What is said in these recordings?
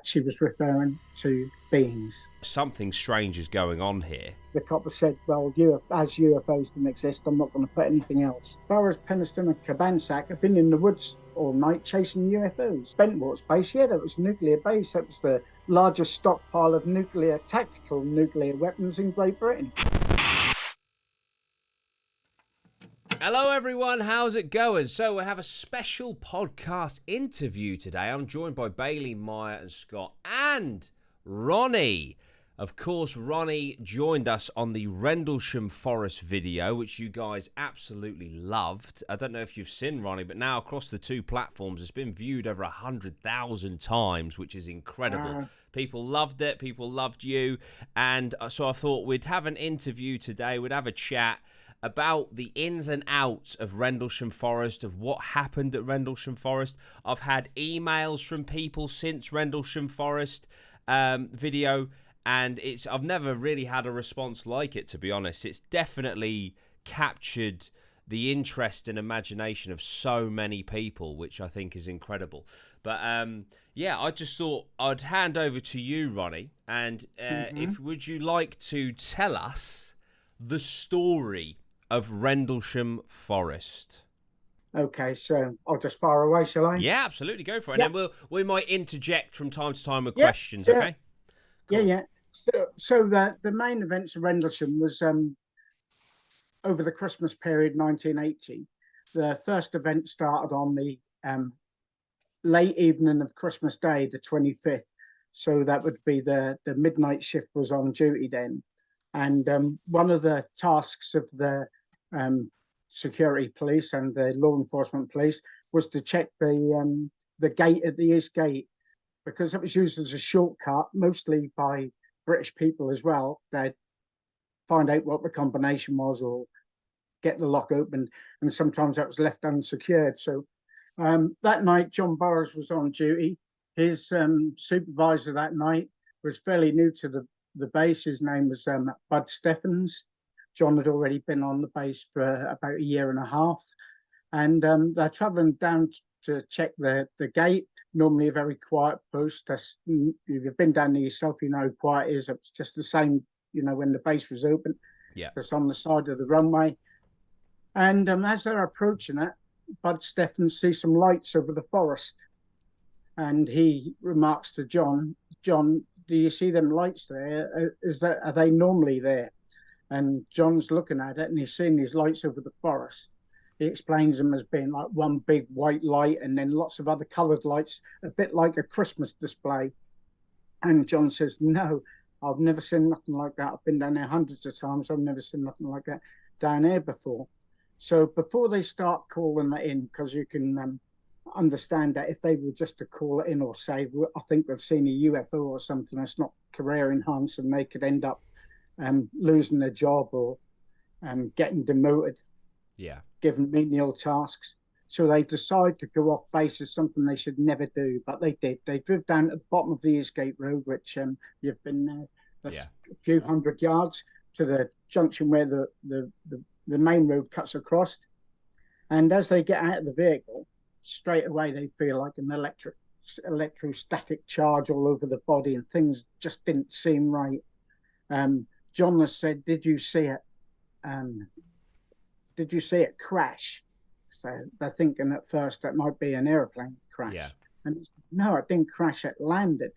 she was referring to beings. Something strange is going on here. The copper said, well, as UFOs don't exist, I'm not going to put anything else. Burroughs, Penniston and Cabansack have been in the woods all night chasing UFOs. Bentwart's base, yeah, that was a nuclear base. That was the largest stockpile of tactical nuclear weapons in Great Britain. Hello everyone, how's it going? So we have a special podcast interview today. I'm joined by Bailey, Meyer and Scott and Ronnie. Of course, Ronnie joined us on the Rendlesham Forest video, which you guys absolutely loved. I don't know if you've seen Ronnie, but now across the two platforms, it's been viewed over 100,000 times, which is incredible. People loved it. People loved you. And so I thought we'd have an interview today. We'd have a chat about the ins and outs of Rendlesham Forest, of what happened at Rendlesham Forest. I've had emails from people since Rendlesham Forest video, and I've never really had a response like it, to be honest. It's definitely captured the interest and imagination of so many people, which I think is incredible. But yeah, I just thought I'd hand over to you, Ronnie, and would you like to tell us the story of Rendlesham Forest? Okay, so I'll just fire away, shall I? Yeah, absolutely, go for it. Yep. And then we might interject from time to time with questions, yeah. okay? Cool. Yeah. So the main events of Rendlesham was over the Christmas period, 1980. The first event started on the late evening of Christmas Day, the 25th. So that would be the midnight shift was on duty then. And one of the tasks of the security police and the law enforcement police was to check the gate at the East Gate, because it was used as a shortcut, mostly by British people as well. They'd find out what the combination was or get the lock opened, and sometimes that was left unsecured. So that night, John Burroughs was on duty. His supervisor that night was fairly new to the base. His name was Bud Steffens. John had already been on the base for about a year and a half. And they're traveling down to check the gate, normally a very quiet post. You've been down there yourself, you know how quiet it is. It's just the same, when the base was open. Yeah. Just on the side of the runway. And as they're approaching it, Bud Steffens sees some lights over the forest. And he remarks to John, do you see them lights there? Are they normally there? And John's looking at it and he's seeing these lights over the forest. He explains them as being like one big white light and then lots of other coloured lights, a bit like a Christmas display. And John says, no, I've never seen nothing like that. I've been down there hundreds of times. I've never seen nothing like that down there before. So before they start calling it in, because you can understand that if they were just to call it in or say, I think we've seen a UFO or something that's not career enhancing, they could end up losing their job or getting demoted, given menial tasks. So they decide to go off base as something they should never do, but they did. They drove down to the bottom of the Eastgate Road, which you've been a few hundred yards to the junction where the main road cuts across. And as they get out of the vehicle, straight away they feel like an electrostatic charge all over the body, and things just didn't seem right. John has said, did you see it? Did you see it crash? So they're thinking at first that might be an airplane crash. Yeah. And no, it didn't crash, it landed.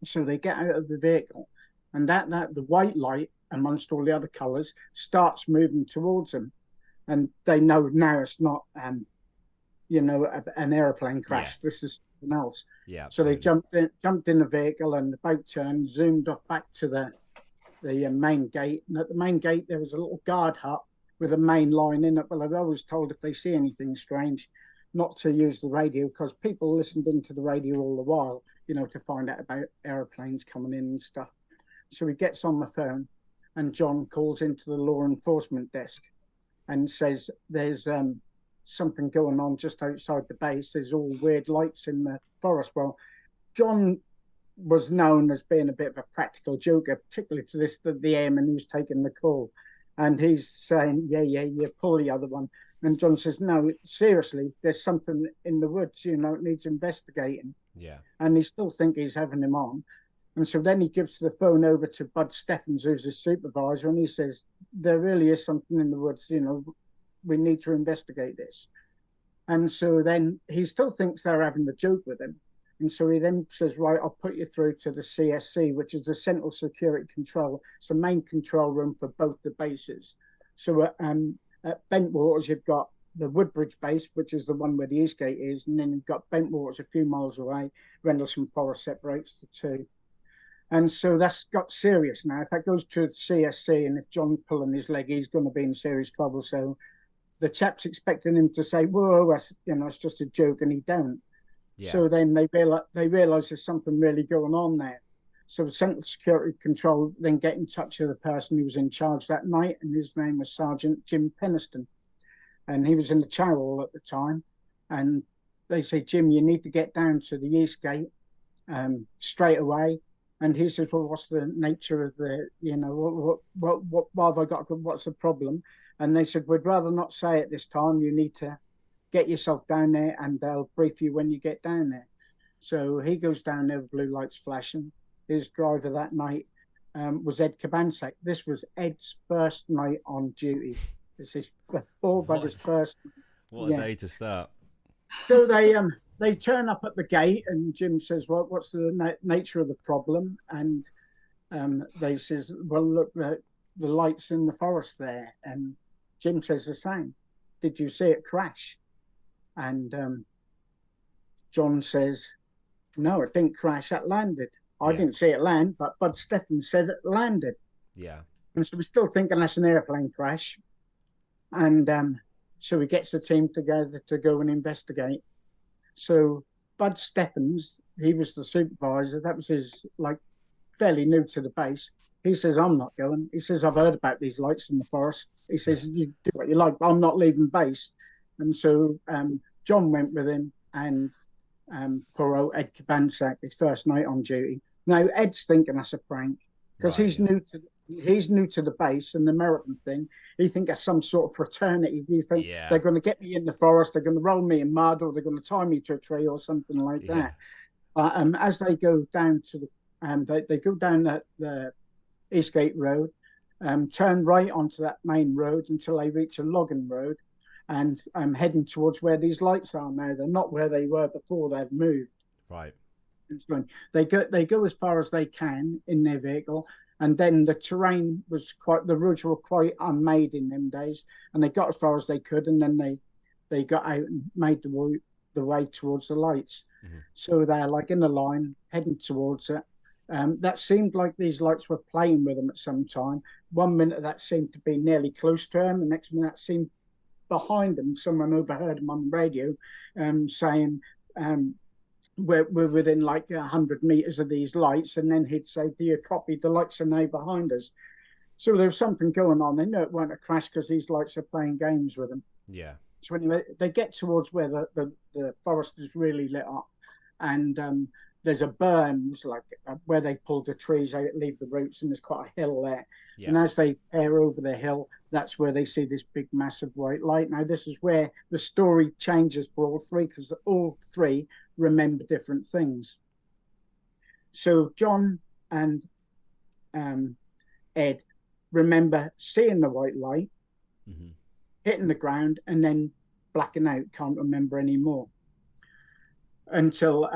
So they get out of the vehicle, and that the white light amongst all the other colours starts moving towards them. And they know now it's not an airplane crash. Yeah. This is something else. Yeah. So they jumped in the vehicle, and the boat turned, zoomed off back to the main gate. And at the main gate, there was a little guard hut with a main line in it. Well, I've always told if they see anything strange, not to use the radio, because people listened into the radio all the while, to find out about aeroplanes coming in and stuff. So he gets on the phone, and John calls into the law enforcement desk and says there's something going on just outside the base. There's all weird lights in the forest. Well, John was known as being a bit of a practical joker, particularly to the airman who's taking the call. And he's saying, yeah, pull the other one. And John says, no, seriously, there's something in the woods, it needs investigating. Yeah. and he still think he's having him on. And so then he gives the phone over to Bud Steffens, who's his supervisor, and he says, there really is something in the woods, we need to investigate this. And so then he still thinks they're having a joke with him. And so he then says, right, I'll put you through to the CSC, which is the Central Security Control. It's the main control room for both the bases. So at Bentwaters, you've got the Woodbridge base, which is the one where the Eastgate is. And then you've got Bentwaters a few miles away. Rendlesham Forest separates the two. And so that's got serious now. If that goes to the CSC and if John's pulling his leg, he's going to be in serious trouble. So the chap's expecting him to say, whoa, it's just a joke, and he don't. Yeah. So then they realize there's something really going on there. So Central Security Control then get in touch with the person who was in charge that night, and his name was Sergeant Jim Penniston. And he was in the chow hall at the time. And they say, Jim, you need to get down to the Eastgate straight away. And he says, well, what's the nature of the, what have I got? What's the problem? And they said, we'd rather not say it this time. You need to get yourself down there and they'll brief you when you get down there. So he goes down there with blue lights flashing. His driver that night was Ed Kabansak. This was Ed's first night on duty. This is all but his first. What a day to start. So they turn up at the gate and Jim says, well, what's the nature of the problem? And they says, well, look, the lights in the forest there. And Jim says the same. Did you see it crash? And John says, no, it didn't crash. It landed. I didn't see it land, but Bud Steffens said it landed. Yeah. And so we're still thinking that's an airplane crash. And so he gets the team together to go and investigate. So Bud Steffens, he was the supervisor. That was his, fairly new to the base. He says, I'm not going. He says, I've heard about these lights in the forest. He says, you do what you like, but I'm not leaving base. And so John went with him and poor old Ed Kabansak, his first night on duty. Now, Ed's thinking that's a prank because he's new to the base and the American thing. He thinks that's some sort of fraternity. He thinks they're going to get me in the forest, they're going to roll me in mud, or they're going to tie me to a tree or something like that. As they go down to the, they go down the Eastgate Road, turn right onto that main road until they reach a logging road, and heading towards where these lights are now. They're not where they were before. They've moved. Right. They go as far as they can in their vehicle, and then the terrain was the roads were quite unmade in them days, and they got as far as they could, and then they got out and made the way towards the lights. Mm-hmm. So they're in a line heading towards it. That seemed like these lights were playing with them at some time. 1 minute that seemed to be nearly close to them, the next minute that seemed behind them. Someone overheard him on the radio saying, we're within 100 meters of these lights, and then he'd say, do you copy? The lights are now behind us. So there was something going on. They knew it weren't a crash because these lights are playing games with them. Yeah. So anyway, they get towards where the forest is really lit up, and there's a berm, where they pulled the trees out, leave the roots, and there's quite a hill there. Yeah. And as they pair over the hill, that's where they see this big, massive white light. Now, this is where the story changes for all three, because all three remember different things. So John and Ed remember seeing the white light, mm-hmm. hitting the ground, and then blacking out, can't remember anymore. Until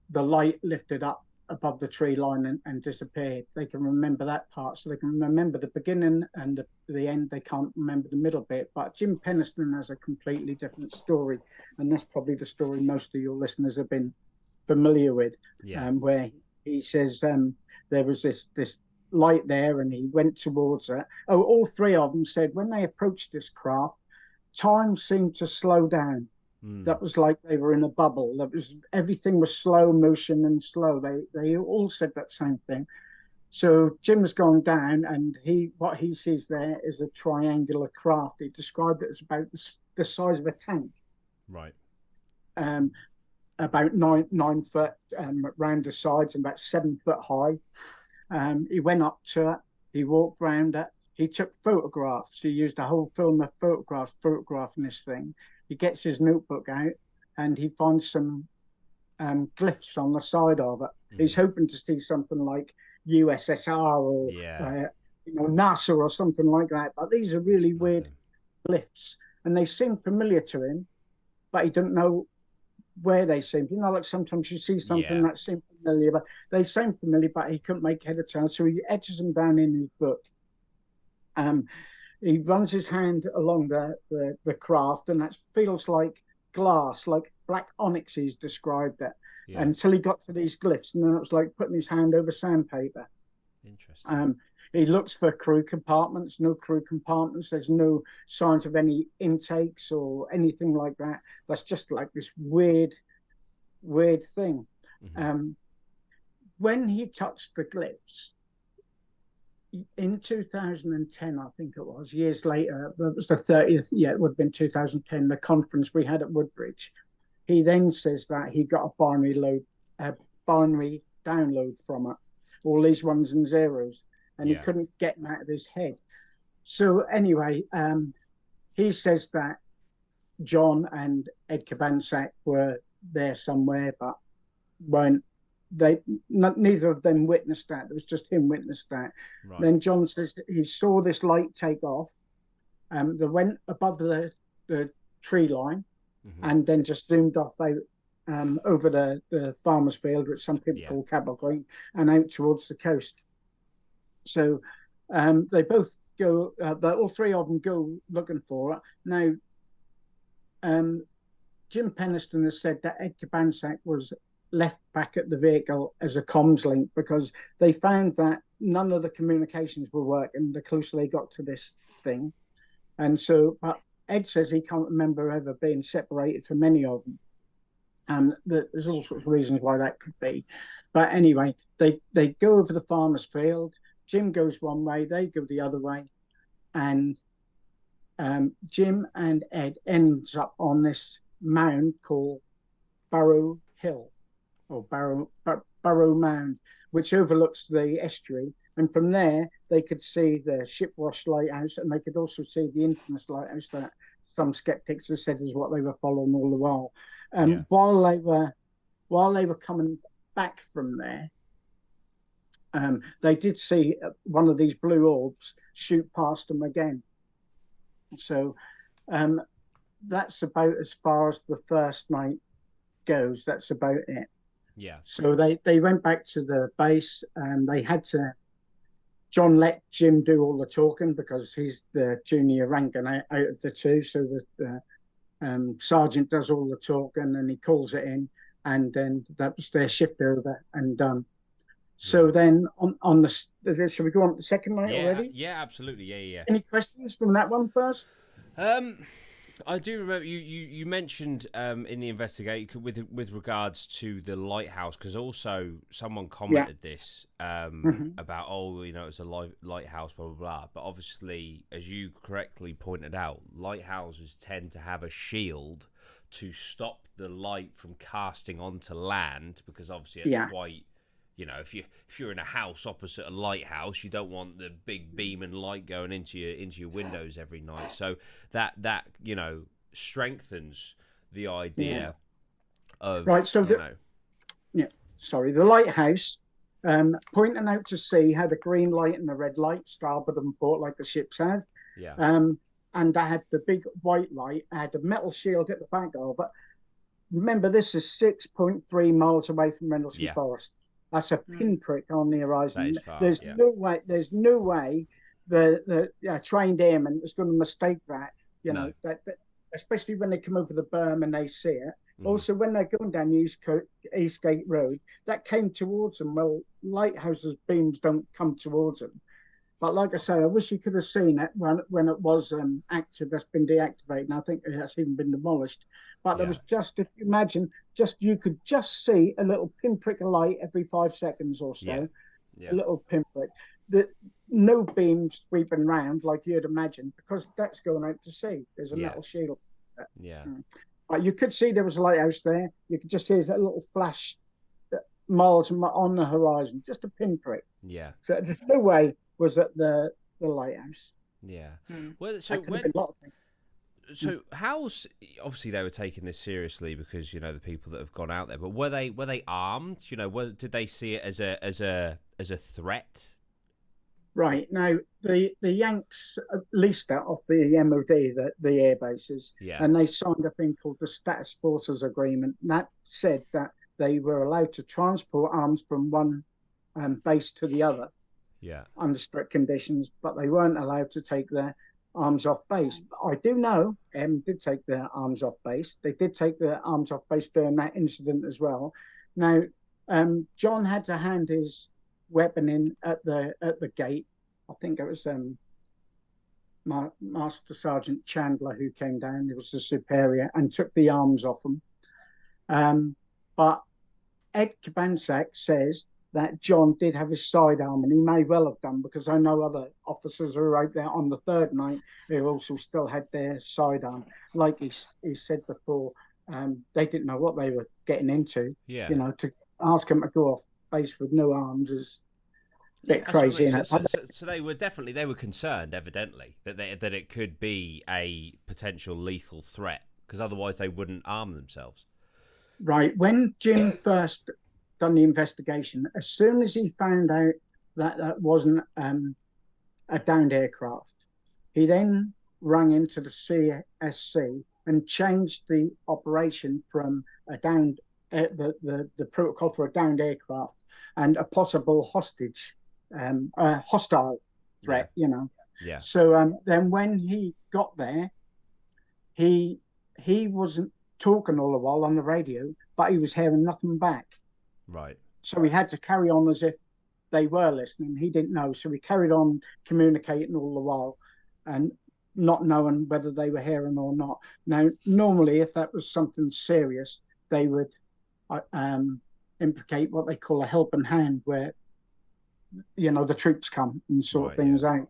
the light lifted up above the tree line and disappeared. They can remember that part, so they can remember the beginning and the end. They can't remember the middle bit. But Jim Penniston has a completely different story, and that's probably the story most of your listeners have been familiar with. Yeah. Where he says there was this light there, and he went towards it. Oh, all three of them said when they approached this craft, time seemed to slow down. That was like they were in a bubble. Everything was slow motion and slow. They all said that same thing. So Jim's gone down, and what he sees there is a triangular craft. He described it as about the size of a tank. Right. About 9 foot round the sides and about 7 foot high. He went up to it. He walked around it. He took photographs. He used a whole film of photographing this thing. He gets his notebook out and he finds some glyphs on the side of it. He's hoping to see something like USSR or NASA or something like that. But these are really weird glyphs, and they seem familiar to him, but he doesn't know where they seem. Like sometimes you see something that seems familiar, but they seem familiar, but he couldn't make head or tail. So he etches them down in his book. He runs his hand along the craft, and that feels like glass, like black onyx. He's described it until he got to these glyphs, and then it was like putting his hand over sandpaper. Interesting. He looks for crew compartments. No crew compartments. There's no signs of any intakes or anything like that. That's just like this weird thing. When he touched the glyphs in 2010, I think it was, years later, that was the 30th, it would have been 2010, the conference we had at Woodbridge. He then says that he got a binary download from it, all these ones and zeros, and he couldn't get them out of his head. So anyway, he says that John and Ed Cabansack were there somewhere, but neither of them witnessed that. It was just him witnessed that. Right. Then John says that he saw this light take off. They went above the tree line, and then just zoomed off out over the farmer's field, which some people call Cabot Green, and out towards the coast. So they both go, all three of them go looking for it. Now, Jim Penniston has said that Ed Cabansack was left back at the vehicle as a comms link because they found that none of the communications were working the closer they got to this thing. And so, but Ed says he can't remember ever being separated from any of them. And there's all sorts of reasons why that could be. But anyway, they go over the farmer's field. Jim goes one way, they go the other way. And Jim and Ed ends up on this mound called Barrow Hill, or Barrow Mound, which overlooks the estuary. And from there, they could see the Shipwash Lighthouse, and they could also see the infamous lighthouse that some skeptics have said is what they were following all the while. While they were coming back from there, they did see one of these blue orbs shoot past them again. So that's about as far as the first night goes. That's about it. Yeah. So they went back to the base, and they had to. John let Jim do all the talking because he's the junior rank and out of the two. So the sergeant does all the talking, and he calls it in, and then that was their shift over and done. So then on the, shall we go on to the second night already? Yeah, absolutely. Yeah. Any questions from that one first? I do remember you mentioned in the investigation with regards to the lighthouse, because also someone commented this about it's a lighthouse, blah blah blah. But obviously, as you correctly pointed out, lighthouses tend to have a shield to stop the light from casting onto land, because obviously it's quite. If you're in a house opposite a lighthouse, you don't want the big beam and light going into your windows every night. So that strengthens the idea of the lighthouse pointing out to sea had a green light and a red light, starboard and port, like the ships have. Yeah. And I had the big white light. I had a metal shield at the back of it. Remember, this is 6.3 miles away from Rendlesham Forest. That's a pinprick on the horizon. That is far, There's no way the trained airman is going to mistake that. That especially when they come over the berm and they see it. Also, when they're going down the Eastgate Road, that came towards them. Well, lighthouses' beams don't come towards them. But like I say, I wish you could have seen it when it was active. That's been deactivated, and I think it has even been demolished. But there was just, if you imagine, you could just see a little pinprick of light every 5 seconds or so. Yeah. A little pinprick. No beam sweeping round like you'd imagine, because that's going out to sea. There's a metal shield. Yeah. But you could see there was a lighthouse there. You could just see a little flash miles on the horizon, just a pinprick. Yeah. So there's no way was at the lighthouse. Yeah. Well, so when So how's obviously they were taking this seriously because the people that have gone out there, but were they armed? Did they see it as a threat? Right. Now, the Yanks leased that off the MOD, the air bases, Yeah, and they signed a thing called the Status Forces Agreement. And that said that they were allowed to transport arms from one base to the other yeah, under strict conditions, but they weren't allowed to take their arms off base. But I do know M did take their arms off base. They did take their arms off base during that incident as well. Now, John had to hand his weapon in at the gate. I think it was Master Sergeant Chandler who came down. He was the superior and took the arms off him. But Ed Kabansak says that John did have his sidearm, and he may well have done, because I know other officers who were out there on the third night who also still had their sidearm. Like he said before, they didn't know what they were getting into. yeah. To ask him to go off base with no arms is a bit crazy. So they were concerned, evidently, that it could be a potential lethal threat, because otherwise they wouldn't arm themselves. Right. When Jim first done the investigation, as soon as he found out that that wasn't a downed aircraft, he then rang into the CSC and changed the operation from a downed the protocol for a downed aircraft and a possible hostile threat. Yeah. So then when he got there, he wasn't talking all the while on the radio, but he was hearing nothing back. Right. So he had to carry on as if they were listening. He didn't know. So he carried on communicating all the while and not knowing whether they were hearing or not. Now, normally, if that was something serious, they would implicate what they call a helping hand, where, the troops come and sort things out.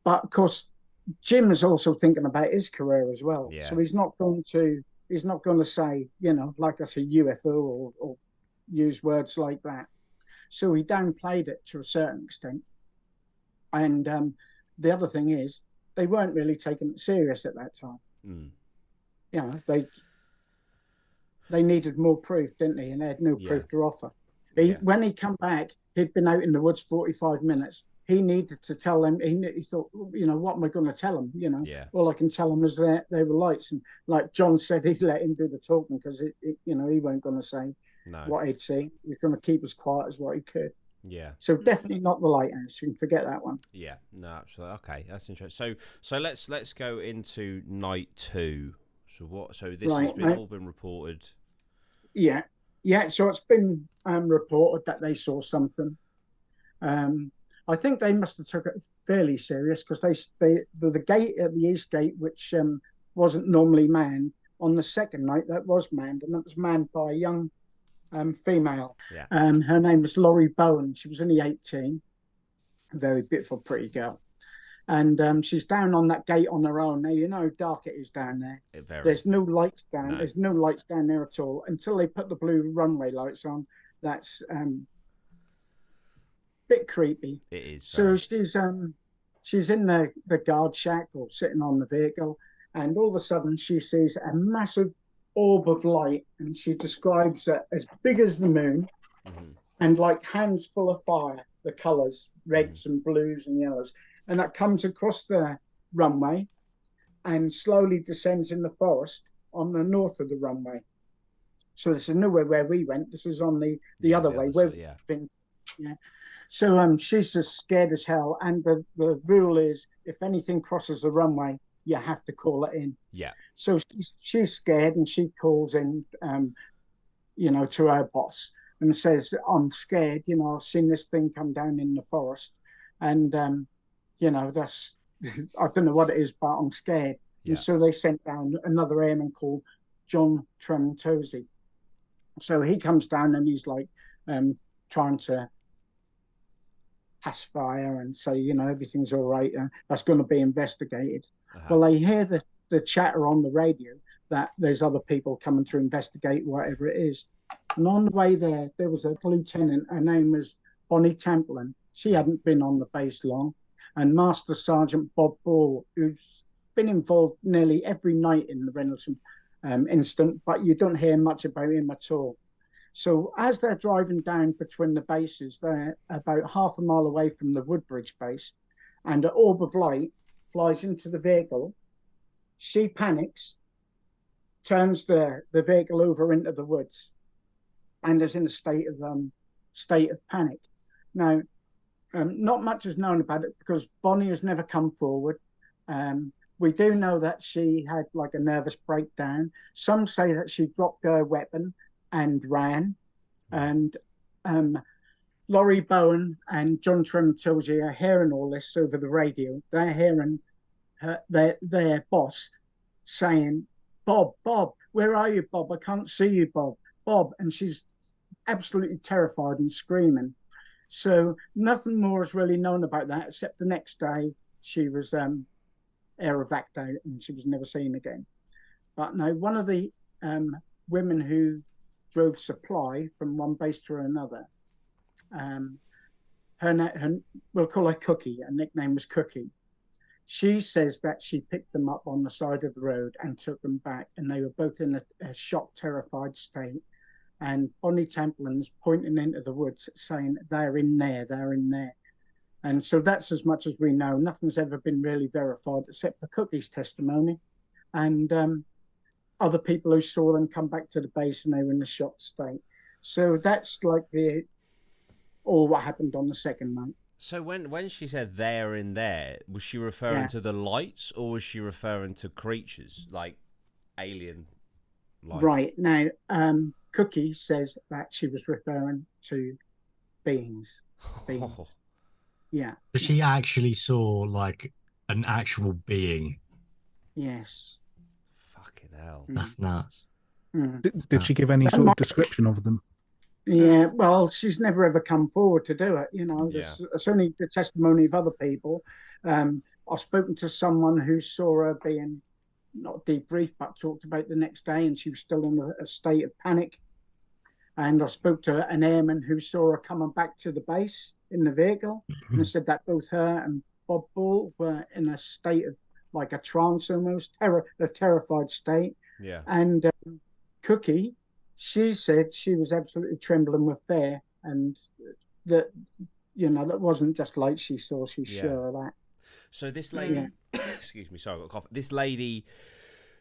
But of course, Jim is also thinking about his career as well. Yeah. So he's not going to say, like I say, UFO or use words like that. So he downplayed it to a certain extent. And the other thing is, they weren't really taking it serious at that time. Mm. They needed more proof, didn't they? And they had no proof to offer. When he come back, he'd been out in the woods 45 minutes. He needed to tell them. He thought, what am I going to tell them? All I can tell them is that they were lights. And like John said, he'd let him do the talking, because he weren't going to say what he'd see. He was going to keep as quiet as what he could. Yeah. So definitely not the lighthouse. You can forget that one. Yeah. No, absolutely. Okay, that's interesting. So let's go into night 2. So this has all been reported. Yeah. So it's been reported that they saw something. I think they must have took it fairly serious, because the gate at the east gate, which wasn't normally manned, on the second night that was manned, and that was manned by a young female. Yeah. Her name was Laurie Bowen. She was only 18, a very beautiful, pretty girl. And she's down on that gate on her own. Now, how dark it is down there. There's no lights down. No. There's no lights down there at all until they put the blue runway lights on. That's bit creepy. It is. So she's in the guard shack or sitting on the vehicle, and all of a sudden she sees a massive orb of light, and she describes it as big as the moon, and like hands full of fire, the colors, reds and blues and yellows, and that comes across the runway and slowly descends in the forest on the north of the runway. So this is nowhere where we went. This is on the other way. So she's just scared as hell. And the rule is, if anything crosses the runway, you have to call it in. Yeah. So she's scared, and she calls in, to her boss and says, "I'm scared. I've seen this thing come down in the forest, and that's I don't know what it is, but I'm scared." Yeah. And so they sent down another airman called John Tremontosi. So he comes down and he's like trying to pacify her and say, everything's all right. That's going to be investigated. Well, they hear the chatter on the radio that there's other people coming to investigate whatever it is. And on the way there was a lieutenant. Her name was Bonnie Templin. She hadn't been on the base long. And Master Sergeant Bob Ball, who's been involved nearly every night in the Rendlesham incident, but you don't hear much about him at all. So as they're driving down between the bases, they're about half a mile away from the Woodbridge base, and an orb of light flies into the vehicle. She panics, turns the vehicle over into the woods, and is in a state of panic. Now, not much is known about it because Bonnie has never come forward. We do know that she had like a nervous breakdown. Some say that she dropped her weapon and ran. And Laurie Bowen and John Tremontilge are hearing all this over the radio. They're hearing their boss saying, Bob, where are you, Bob? I can't see you, Bob. And she's absolutely terrified and screaming. So nothing more is really known about that, except the next day she was air evac'd out and she was never seen again. But now, one of the women who drove supply from one base to another, we'll call her Cookie, her nickname was Cookie. She says that she picked them up on the side of the road and took them back, and they were both in a shocked, terrified state. And Bonnie Templin's pointing into the woods saying, they're in there. And so that's as much as we know. Nothing's ever been really verified except for Cookie's testimony and other people who saw them come back to the base and they were in a shocked state. So that's like all what happened on the second night. So when she said they're in there, was she referring to the lights or was she referring to creatures like alien life? Right. Now, Cookie says that she was referring to beings. Oh. Yeah. But she actually saw like an actual being. Yes. Fucking hell. That's nuts. Did she give any sort of description of them? Yeah, well, she's never ever come forward to do it. You know, it's only the testimony of other people. I've spoken to someone who saw her being not debriefed, but talked about the next day, and she was still in a state of panic. And I spoke to an airman who saw her coming back to the base in the vehicle, and said that both her and Bob Ball were in a state of like a trance, almost a terrified state. Yeah. And Cookie, she said she was absolutely trembling with fear, and that that wasn't just light she saw. She's sure of that. So this lady, excuse me, sorry, I got a cough. This lady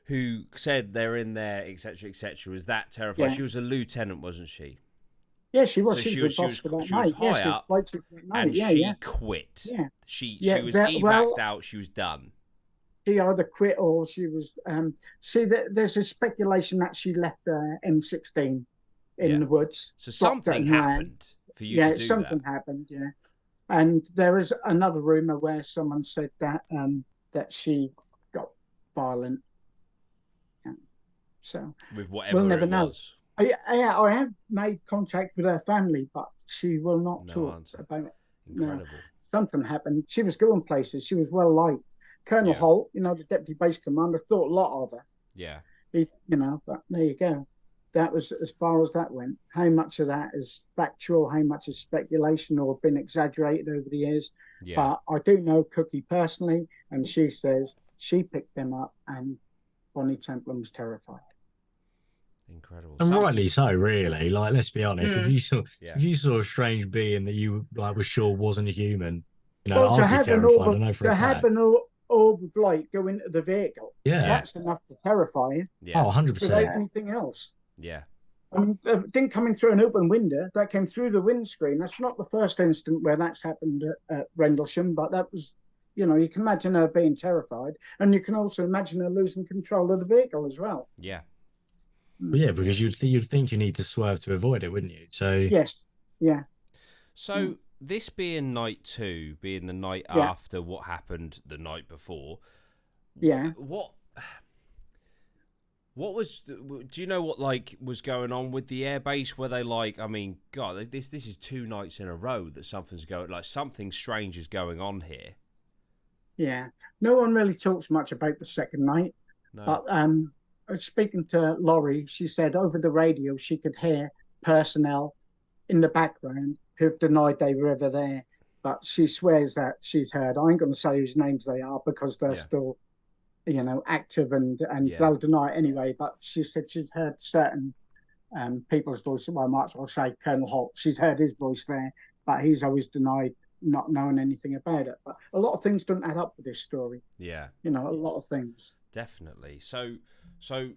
who said they're in there, etc., etc., was that terrified? Yeah. She was a lieutenant, wasn't she? Yeah, she was. So she was high up, and she quit. Yeah, she was evac'd out. She was done. She either quit or she was. There's a speculation that she left M16 in the woods. So something happened for you to do that. Yeah, something happened. Yeah, and there is another rumor where someone said that that she got violent. Yeah. So with whatever we'll never know. Was. I have made contact with her family, but she will not talk about it. Incredible. No, something happened. She was going places. She was well liked. Colonel Holt, the deputy base commander, thought a lot of her. Yeah. But there you go. That was as far as that went. How much of that is factual? How much is speculation or been exaggerated over the years? Yeah. But I do know Cookie personally, and she says she picked them up, and Bonnie Templin was terrified. Incredible. And rightly so, really. Like, let's be honest. If you saw a strange being that you were sure wasn't a human, I'd be terrified. I know for a fact. Orb of light go into the vehicle. Yeah, that's enough to terrify you. Yeah. 100%. Without anything else. Yeah. Didn't come in through an open window. That came through the windscreen. That's not the first instant where that's happened at Rendlesham, but that was, you can imagine her being terrified, and you can also imagine her losing control of the vehicle as well. Yeah. Yeah, because you'd think you need to swerve to avoid it, wouldn't you? So yes, yeah. So this being night 2, being the night after what happened the night before. Yeah. What was? Do you know what was going on with the airbase? Were they God, this is 2 nights in a row that something's something strange is going on here. Yeah. No one really talks much about the second night, but speaking to Laurie, she said over the radio she could hear personnel in the background who've denied they were ever there, but she swears that she's heard. I ain't going to say whose names they are because they're still active, and they'll deny it anyway. But she said she's heard certain people's voices. Well, I might as well say Colonel Holt. She's heard his voice there, but he's always denied not knowing anything about it. But a lot of things don't add up with this story. Yeah. A lot of things. Definitely. So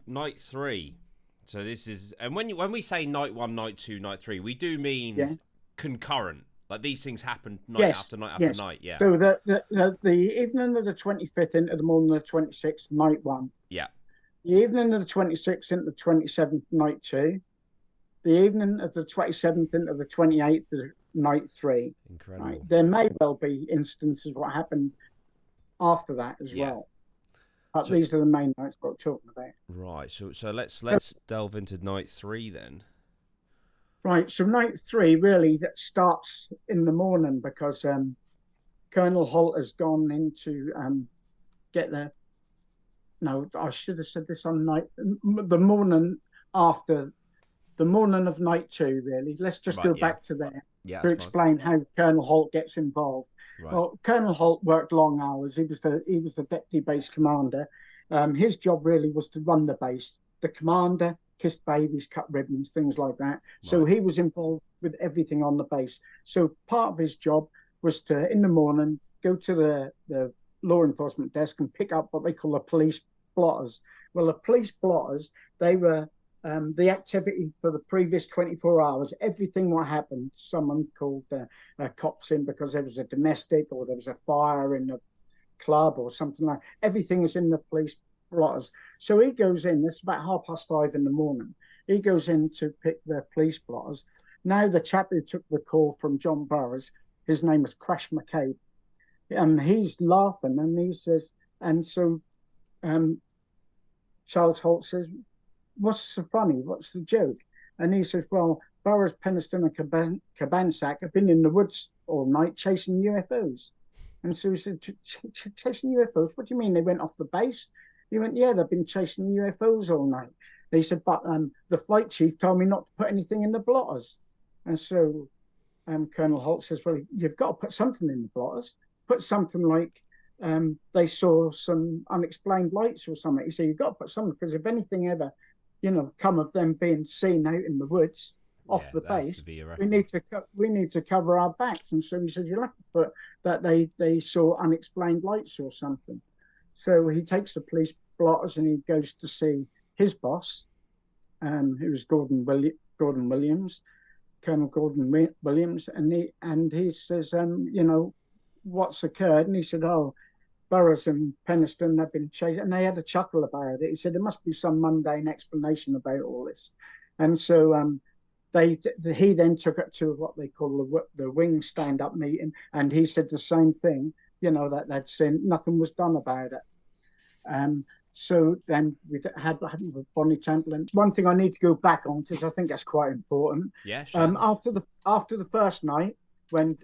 night 3. So this is, and when we say night 1, night 2, night 3, we do mean concurrent. Like these things happen night after night after night. Yeah. So the evening of the 25th into the morning of the 26th, night 1. Yeah. The evening of the 26th into the 27th, night 2. The evening of the 27th into the 28th, night 3. Incredible. Right? There may well be instances what happened after that as well. But these are the main nights we're talking about. Right. So let's delve into night 3 then. Right. So night 3 really that starts in the morning because Colonel Holt has gone in to get the. No, I should have said this on the morning after. The morning of night 2, really. Let's just go back to there to explain how Colonel Holt gets involved. Right. Well, Colonel Holt worked long hours. He was the deputy base commander. His job really was to run the base. The commander kissed babies, cut ribbons, things like that. Right. So he was involved with everything on the base. So part of his job was to, in the morning, go to the law enforcement desk and pick up what they call the police blotters. Well, the police blotters, they were the activity for the previous 24 hours, everything what happened, someone called cops in because there was a domestic or there was a fire in the club or something like that. Everything is in the police blotters. So he goes in, it's about 5:30 in the morning. He goes in to pick the police blotters. Now the chap who took the call from John Burroughs, his name was Crash McCabe, and he's laughing and he says, and so Charles Holt says, "What's so funny? What's the joke?" And he says, "Well, Burroughs, Penniston, and Cabansack have been in the woods all night chasing UFOs." And so he said, "Chasing UFOs? What do you mean? They went off the base?" He went, "Yeah, they've been chasing UFOs all night." He said, "But the flight chief told me not to put anything in the blotters." And so Colonel Holt says, "Well, you've got to put something in the blotters. Put something like they saw some unexplained lights or something." He said, "You've got to put something, because if anything ever come of them being seen out in the woods off the base, we need to cover our backs." And so he said, "You'll have to put that they saw unexplained lights or something." So he takes the police blotters and he goes to see his boss, who was Gordon Williams, Colonel Gordon Williams, and he says, "What's occurred?" And he said, "Oh, Burroughs and Penniston have been chased," and they had a chuckle about it. He said there must be some mundane explanation about all this, and so he then took it to what they call the wing stand-up meeting, and he said the same thing, that they'd seen nothing was done about it. So then we had Bonnie Temple, and one thing I need to go back on because I think that's quite important. Yeah, sure. After the first night when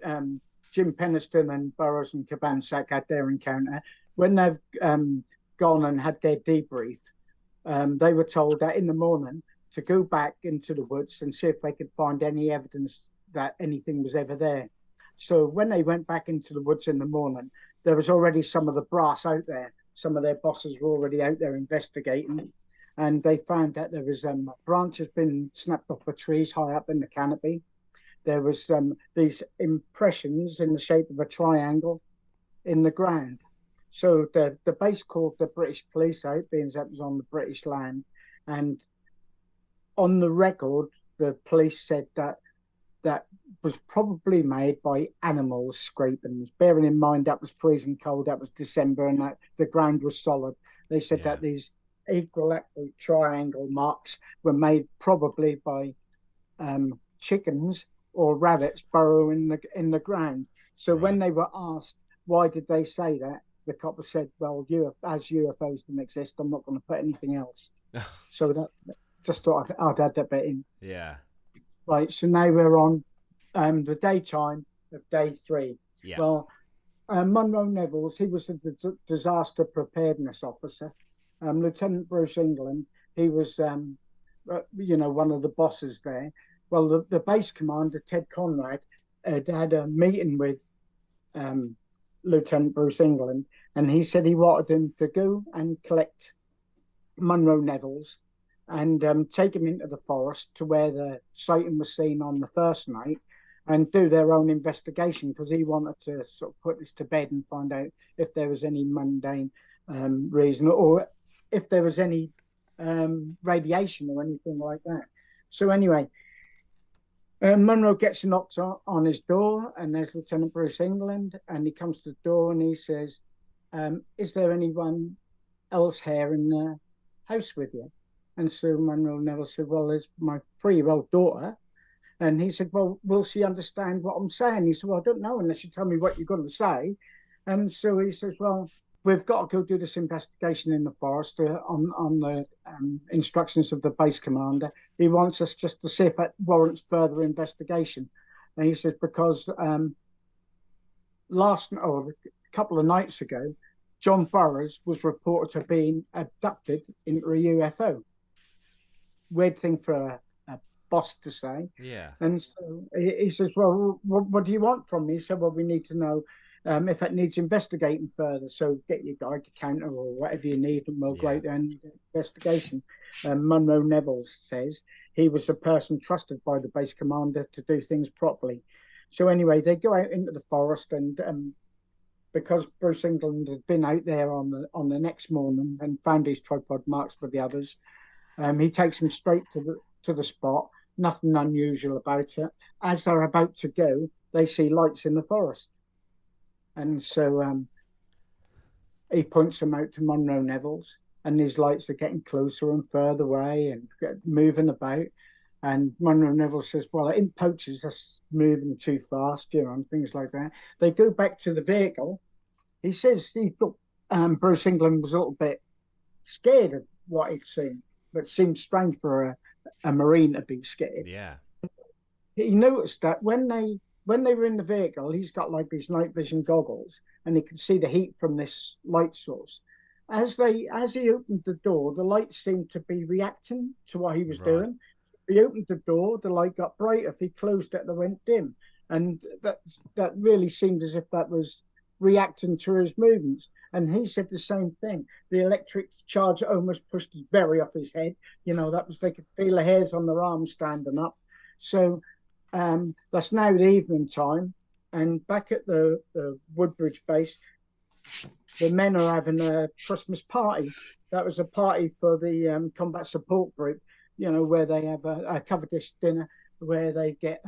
Jim Penniston and Burroughs and Cabansack had their encounter, when they've gone and had their debrief, they were told that in the morning to go back into the woods and see if they could find any evidence that anything was ever there. So when they went back into the woods in the morning, there was already some of the brass out there. Some of their bosses were already out there investigating, and they found that there was branches been snapped off the trees high up in the canopy. There was these impressions in the shape of a triangle in the ground. So the base called the British police out, being that it was on the British land. And on the record, the police said that was probably made by animals scrapings, bearing in mind that was freezing cold, that was December, and that the ground was solid. They said that these equilateral triangle marks were made probably by chickens or rabbits burrowing in the ground. So when they were asked why did they say that, the copper said, "Well, as UFOs don't exist, I'm not going to put anything else." So that just thought I'd add that bit in. Yeah. Right. So now we're on the daytime of day 3. Yeah. Well, Munro Neville's, he was a disaster preparedness officer. Lieutenant Bruce England, he was, one of the bosses there. Well, the base commander, Ted Conrad, had a meeting with Lieutenant Bruce England, and he said he wanted him to go and collect Munro Neville's and take him into the forest to where the sighting was seen on the first night and do their own investigation, because he wanted to sort of put this to bed and find out if there was any mundane reason or if there was any radiation or anything like that. So anyway, Munro gets knocked on his door, and there's Lieutenant Bruce England, and he comes to the door and he says, is there anyone else here in the house with you? And so Munro Neville said, well, there's my 3-year-old daughter. And he said, well, will she understand what I'm saying? He said, well, I don't know unless you tell me what you're going to say. And so he says, well, we've got to go do this investigation in the forest on the instructions of the base commander. He wants us just to see if that warrants further investigation. And he says, because a couple of nights ago, John Burroughs was reported to have been abducted into a UFO. Weird thing for a boss to say. Yeah. And so he says, well, what do you want from me? He said, well, we need to know if it needs investigating further. So get your Geiger counter or whatever you need, and we'll go out there and do investigation. Munro Neville says he was a person trusted by the base commander to do things properly. So anyway, they go out into the forest, and because Bruce England had been out there on the next morning and found his tripod marks with the others, he takes them straight to the spot. Nothing unusual about it. As they're about to go, they see lights in the forest. And so he points them out to Munro Neville's, and these lights are getting closer and further away and moving about. And Munro Neville says, well, it poaches us moving too fast, and things like that. They go back to the vehicle. He says he thought Bruce England was a little bit scared of what he'd seen, but it seemed strange for a Marine to be scared. Yeah. He noticed that when they were in the vehicle, he's got like these night vision goggles, and he could see the heat from this light source. As he opened the door, the light seemed to be reacting to what he was doing. He opened the door, the light got brighter. If he closed it, they went dim. And that really seemed as if that was reacting to his movements. And he said the same thing. The electric charge almost pushed his berry off his head. That was, they could feel the hairs on their arms standing up. So that's now the evening time. And back at the Woodbridge base, the men are having a Christmas party. That was a party for the combat support group, where they have a cover dish dinner where they get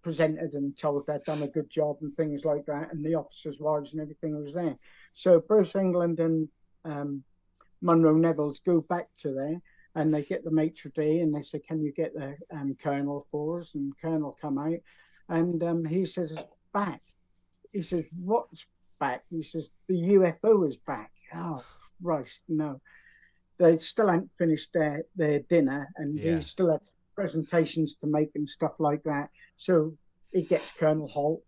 presented and told they've done a good job and things like that, and the officers' wives and everything was there. So Bruce England and Munro Neville's go back to there, and they get the maitre d', and they say, can you get the colonel for us? And colonel come out, and he says, it's back. He says, what's back? He says, the UFO is back. Oh, Christ, no. They still hadn't finished their dinner, and he still had presentations to make and stuff like that. So he gets Colonel Holt,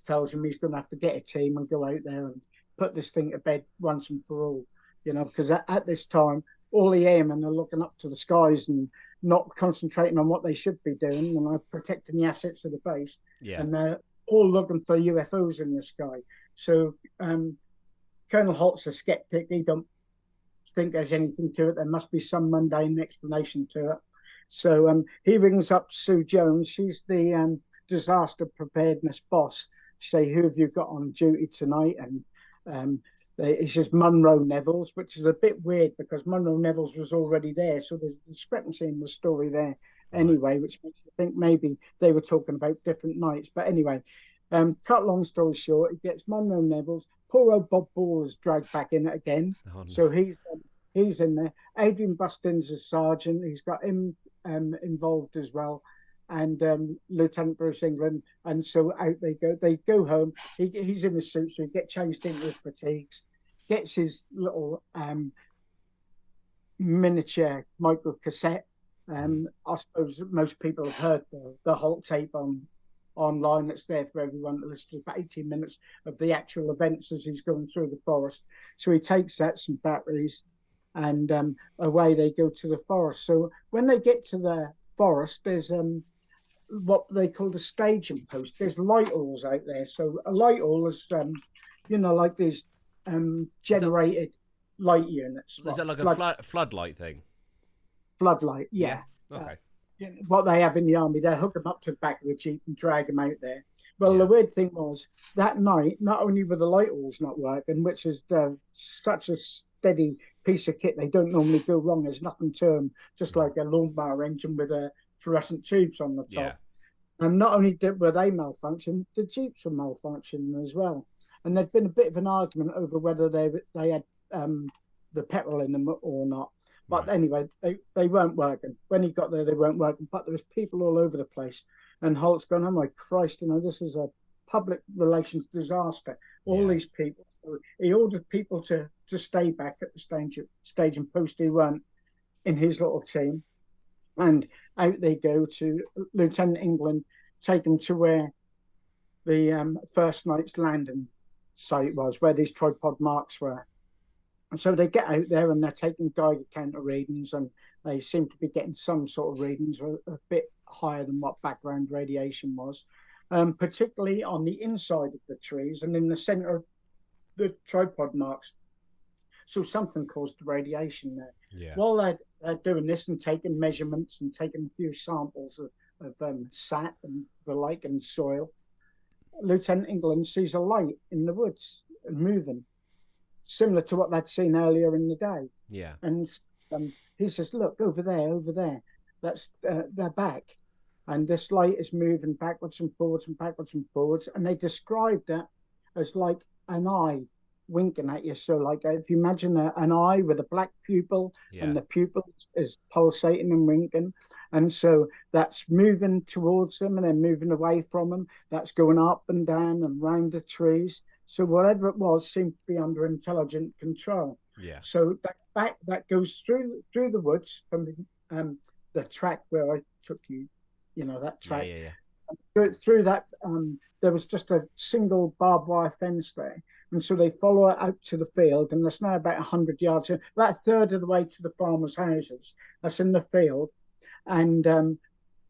tells him he's going to have to get a team and go out there and put this thing to bed once and for all, because at this time, all the airmen are looking up to the skies and not concentrating on what they should be doing, protecting the assets of the base. Yeah. And they're all looking for UFOs in the sky. So Colonel Holt's a skeptic. He don't think there's anything to it. There must be some mundane explanation to it. So he rings up Sue Jones. She's the disaster preparedness boss. Say, who have you got on duty tonight? And he says Munro Neville's, which is a bit weird because Munro Neville's was already there. So there's a discrepancy in the story there anyway, which makes you think maybe they were talking about different nights. But anyway, cut long story short, he gets Munro Neville's. Poor old Bob Ball is dragged back in it again. Oh, no. So he's in there. Adrian Bustin's a sergeant. He's got him involved as well, and Lieutenant Bruce England. And so out they go. They go home. He's in the suit, so he gets changed into his fatigues, gets his little miniature micro cassette. I suppose most people have heard the Holt tape online. That's there for everyone to listen to. About 18 minutes of the actual events as he's going through the forest. So he takes that, some batteries, and away they go to the forest. So when they get to the forest, there's what they call the staging post. There's light halls out there. So a light hall is like these generated light units. Is that like a floodlight thing? Floodlight, yeah. Okay. What they have in the army, they hook them up to the back of the Jeep and drag them out there. Well, the weird thing was that night, not only were the light alls not working, which is such a steady piece of kit, they don't normally go wrong. There's nothing to them, just like a lawnmower engine with fluorescent tubes on the top. Yeah. And not only were they malfunctioning, the Jeeps were malfunctioning as well. And there'd been a bit of an argument over whether they had the petrol in them or not. But anyway, they weren't working. When he got there, they weren't working. But there was people all over the place. And Holt's going, oh, my Christ, this is a public relations disaster. All these people. So he ordered people to stay back at the staging post who weren't in his little team. And out they go to Lieutenant England, take them to where the first night's landing site was, where these tripod marks were. And so they get out there and they're taking Geiger counter readings, and they seem to be getting some sort of readings a bit higher than what background radiation was, particularly on the inside of the trees and in the center of the tripod marks. So something caused the radiation there. Yeah. While they're doing this and taking measurements and taking a few samples of sat and the like and soil, Lieutenant England sees a light in the woods moving, similar to what they'd seen earlier in the day. Yeah. And he says, look, over there, that's they're back. And this light is moving backwards and forwards and backwards and forwards. And they described it as like an eye winking at you. So like if you imagine an eye with a black pupil, and the pupil is pulsating and winking. And so that's moving towards them and then moving away from them. That's going up and down and round the trees. So whatever it was seemed to be under intelligent control. Yeah. So that goes through the woods from the track where I took you, that track. Yeah. Through that, there was just a single barbed wire fence there. And so they follow it out to the field, and there's now about 100 yards, about a third of the way to the farmers' houses. That's in the field. And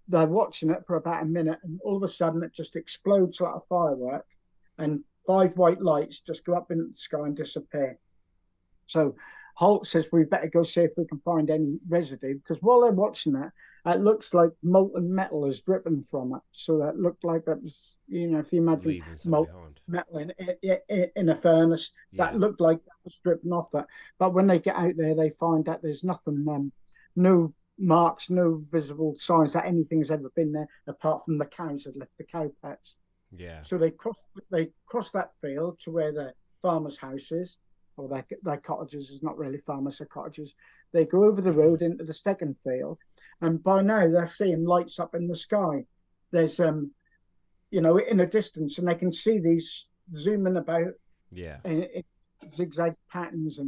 they're watching it for about a minute, and all of a sudden it just explodes like a firework, and 5 white lights just go up into the sky and disappear. So Holt says we better go see if we can find any residue, because while they're watching that, it looks like molten metal is dripping from it. So that looked like that was, if you imagine molten metal in a furnace, that looked like that was dripping off that. But when they get out there, they find that there's nothing, no marks, no visible signs that anything's ever been there, apart from the cows had left the cow pats. Yeah. So they cross that field to where the farmer's house is, or their cottages. Is not really farmers, they're cottages. They go over the road into the second field, and by now they're seeing lights up in the sky. There's in a distance, and they can see these zooming about in zigzag patterns.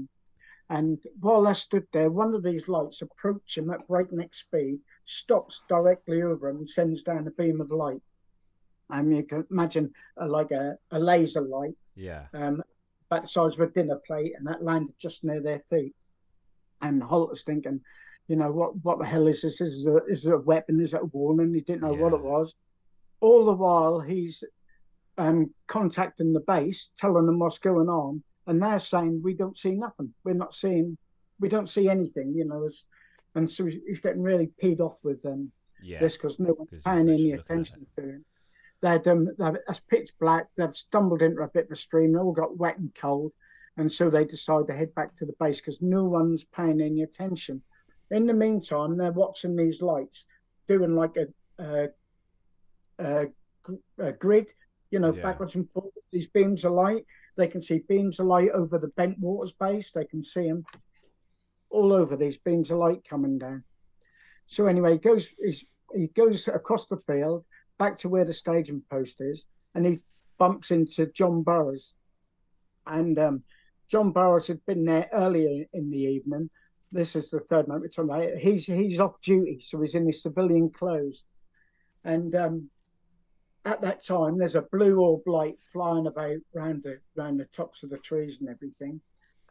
And while they stood there, one of these lights approaching at breakneck speed stops directly over them and sends down a beam of light. And you can imagine like a laser light, about the size of a dinner plate, and that landed just near their feet. And Holt was thinking, what the hell is this? Is it a weapon? Is it a warning? He didn't know what it was. All the while, he's contacting the base, telling them what's going on, and they're saying, we don't see nothing. We don't see anything, and so he's getting really peed off with this, because no one's paying any attention to him. It's pitch black. They've stumbled into a bit of a stream. They all got wet and cold, and so they decide to head back to the base because no one's paying any attention. In the meantime, they're watching these lights doing like a grid, backwards and forwards. These beams of light. They can see beams of light over the Bent Waters base. They can see them all over, these beams of light coming down. So anyway, he goes across the field back to where the staging post is, and he bumps into John Burroughs. And John Burroughs had been there earlier in the evening. This is the third night we're talking about. He's off duty, so he's in his civilian clothes. And at that time, there's a blue orb light flying about round the tops of the trees and everything.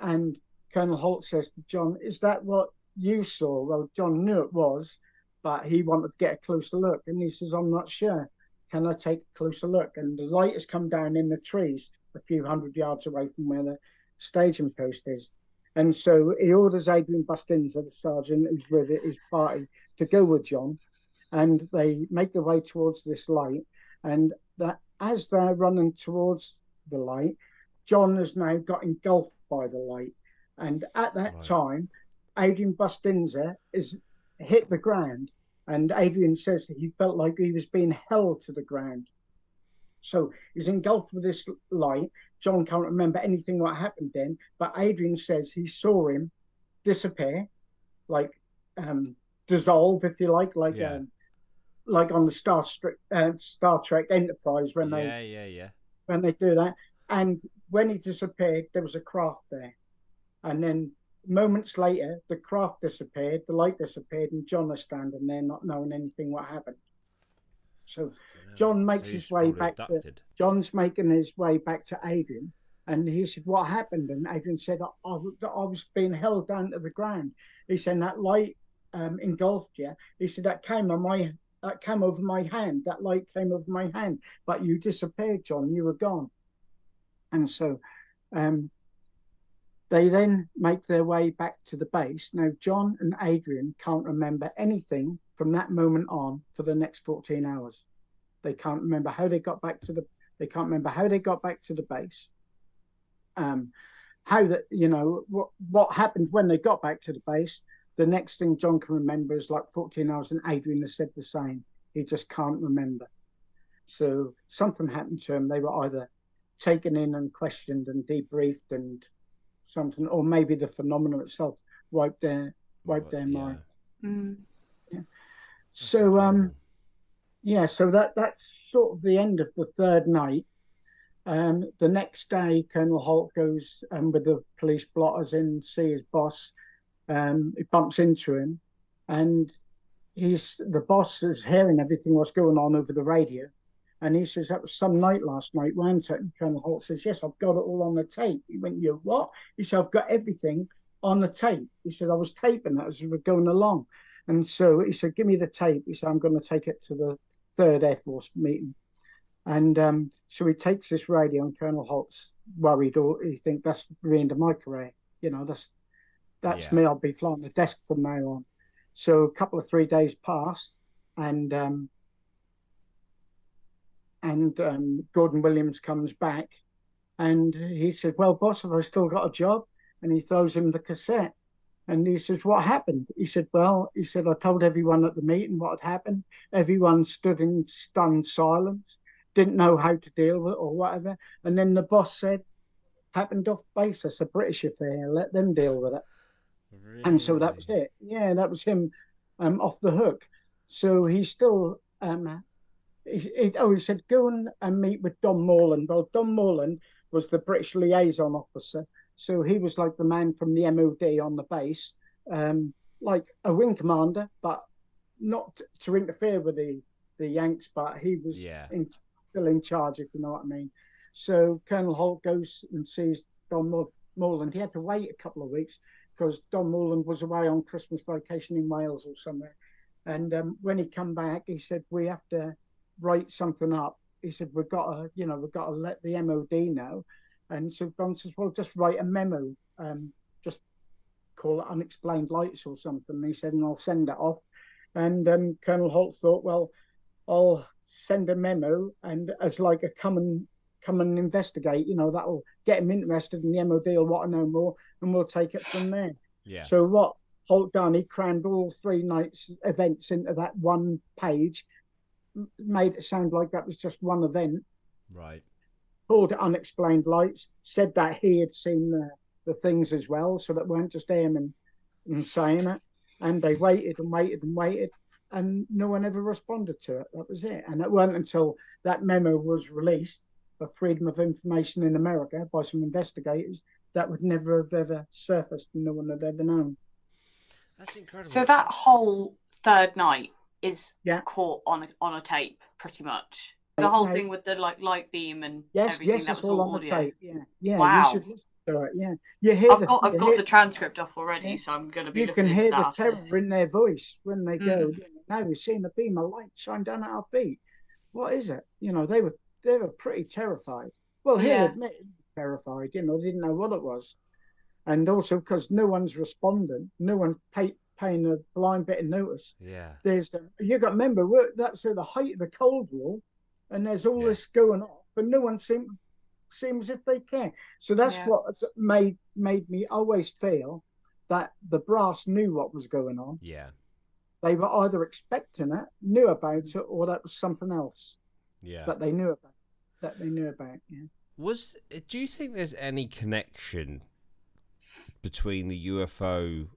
And Colonel Holt says to John, is that what you saw? Well, John knew it was, but he wanted to get a closer look. And he says, I'm not sure. can I take a closer look? And the light has come down in the trees a few hundred yards away from where the staging post is. And so he orders Adrian Bustinza, the sergeant who's with his party, to go with John. And they make their way towards this light. And that as they're running towards the light, John has now got engulfed by the light. And at that time, Adrian Bustinza is hit the ground. And Adrian says that he felt like he was being held to the ground. So he's engulfed with this light. John can't remember anything what happened then, but Adrian says he saw him disappear, like dissolve, if you like on the Star Trek Enterprise when they do that. And when he disappeared, there was a craft there, and then moments later, the craft disappeared, the light disappeared, and John is standing there, not knowing anything what happened. So John makes his way back John's making his way back to Adrian, and he said, "What happened?" And Adrian said, I was being held down to the ground." He said, "That light engulfed you." He said, that came over my hand. That light came over my hand, but you disappeared, John. You were gone. And so they then make their way back to the base. Now, John and Adrian can't remember anything from that moment on for the next 14 hours. They can't remember how they got back to the base. What happened when they got back to the base. The next thing John can remember is like 14 hours, and Adrian has said the same. He just can't remember. So something happened to him. They were either taken in and questioned and debriefed and something, or maybe the phenomenon itself wiped their mind. Yeah. So so that's sort of the end of the third night. The next day, Colonel Holt goes with the police blotters in, see his boss. He bumps into him, and the boss is hearing everything what's going on over the radio. And he says, "That was some night last night, weren't it?" And Colonel Holt says, "Yes, I've got it all on the tape." He went, "You what?" He said, "I've got everything on the tape." He said, "I was taping it as we were going along." And so he said, "Give me the tape." He said, "I'm going to take it to the 3rd Air Force meeting." And so he takes this radio, and Colonel Holt's worried, or he thinks that's the end of my career. That's me. I'll be flying the desk from now on. So a couple of 3 days passed, and Gordon Williams comes back, and he said, "Well, boss, have I still got a job?" And he throws him the cassette, and he says, "What happened?" He said, "I told everyone at the meeting what had happened. Everyone stood in stunned silence, didn't know how to deal with it or whatever. And then the boss said, happened off base. That's a British affair. Let them deal with it." Really? And so that was it. Yeah, that was him off the hook. So he still... he said, "Go and meet with Don Morland." Well, Don Morland was the British liaison officer. So he was like the man from the MOD on the base, like a wing commander, but not to interfere with the Yanks, but he was still in charge, if you know what I mean. So Colonel Holt goes and sees Don Morland. He had to wait a couple of weeks because Don Morland was away on Christmas vacation in Wales or somewhere. And when he come back, he said, "We have to write something up." He said, we've got to let the MOD know. And so Don says, "Well, just write a memo, just call it Unexplained Lights or something." And he said, "And I'll send it off." And Colonel Holt thought, "Well, I'll send a memo, and as like a come and investigate, that'll get him interested, and the MOD will want to know more, and we'll take it from there." Yeah. So what Holt done, he crammed all 3 nights events into that one page, made it sound like that was just one event. Right. Called it Unexplained Lights, said that he had seen the things as well, so that weren't just him and saying it. And they waited and waited and waited, and no one ever responded to it. That was it. And it weren't until that memo was released for Freedom of Information in America by some investigators that would never have ever surfaced, and no one had ever known. That's incredible. So that whole third night is caught on a tape, pretty much. The whole thing with the light beam and everything. Yes, that was all on audio. the tape. Yeah. Wow. You should listen to it. Yeah, you hear. I've got the transcript off already, so I'm going to be looking into that. You can hear the terror in their voice when they go, "Now we're seeing a beam of light shine down at our feet." what is it? They were pretty terrified. Well, he'll admit terrified. They didn't know what it was, and also because no one's responding, no one paying a blind bit of notice. Yeah. You got to remember that's at the height of the Cold War, and there's all this going on, but no one seems if they care. So that's what made me always feel that the brass knew what was going on. Yeah. They were either expecting it, knew about it, or that was something else. Yeah. That they knew about. Yeah. Do you think there's any connection between the UFO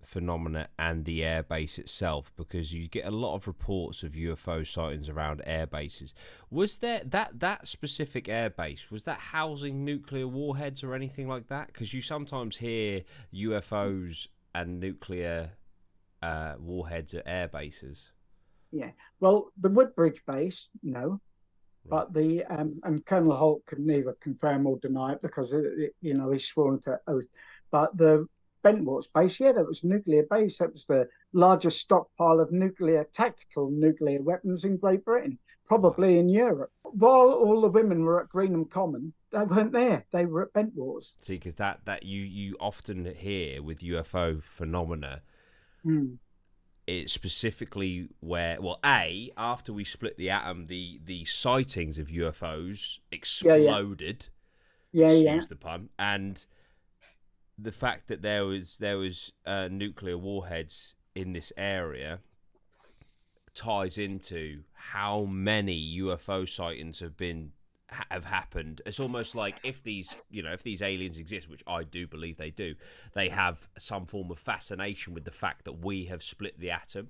phenomena and the airbase itself? Because you get a lot of reports of UFO sightings around air bases. Was there that specific airbase, was that housing nuclear warheads or anything like that? Because you sometimes hear UFOs and nuclear warheads at air bases. Yeah. Well, the Woodbridge base, no. But the and Colonel Holt could neither confirm or deny it because he's sworn to oath. But the Bentwart's base, that was a nuclear base. That was the largest stockpile of tactical nuclear weapons in Great Britain, probably in Europe. While all the women were at Greenham Common, they weren't there. They were at Bentwart's. See, because that you often hear with UFO phenomena. It's specifically where, after we split the atom, the sightings of UFOs exploded. Excuse the pun. And the fact that there was nuclear warheads in this area ties into how many UFO sightings have happened. It's almost like if these aliens exist, which I do believe they do, they have some form of fascination with the fact that we have split the atom.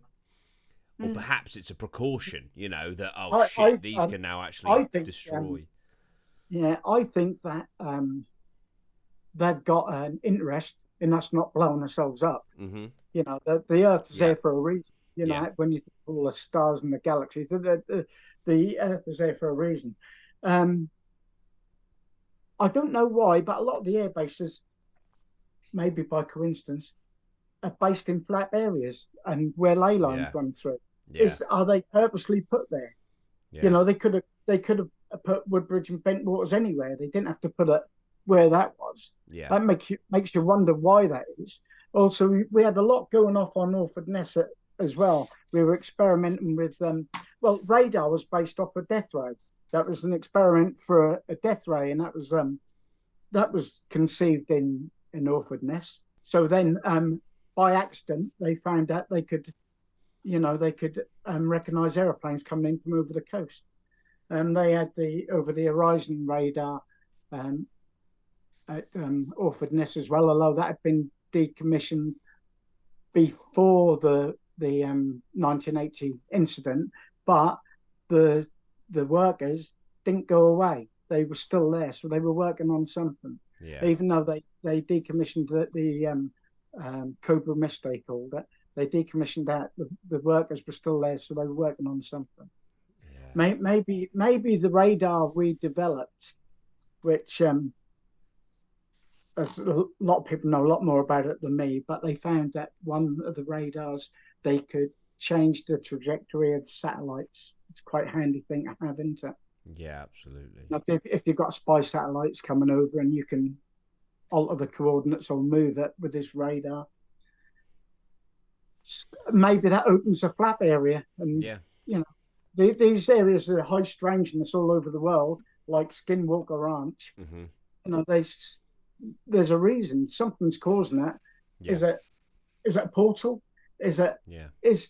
Or perhaps it's a precaution, that these can now actually destroy. I think that they've got an interest in us not blowing ourselves up. Mm-hmm. The Earth is there for a reason. When you think of all the stars and the galaxies, the Earth is there for a reason. I don't know why, but a lot of the air bases, maybe by coincidence, are based in flat areas and where ley lines run through. Are they purposely put there? Yeah. They could have put Woodbridge and Bentwaters anywhere. They didn't have to put it where that was. Yeah. That makes you wonder why that is. Also, we had a lot going off on Orford Ness as well. We were experimenting with radar was based off a death ray. That was an experiment for a death ray, and that was conceived in Orford Ness. So then, by accident, they found out they could recognise aeroplanes coming in from over the coast. They had the over the horizon radar at Orford Ness as well, although that had been decommissioned before the 1980 incident, but the workers didn't go away. They were still there, so they were working on something. Yeah. Even though they decommissioned the Cobra Mist, they called it. They decommissioned that. The workers were still there, so they were working on something. Yeah. Maybe the radar we developed, which a lot of people know a lot more about it than me, but they found that one of the radars, they could change the trajectory of satellites. It's quite a handy thing to have, isn't it? Yeah, absolutely. Like if you've got spy satellites coming over and you can alter the coordinates or move it with this radar, maybe that opens a flap area. And these areas are high strangeness all over the world, like Skinwalker Ranch. Mm-hmm. There's a reason. Something's causing that. Yeah. Is it a portal? Is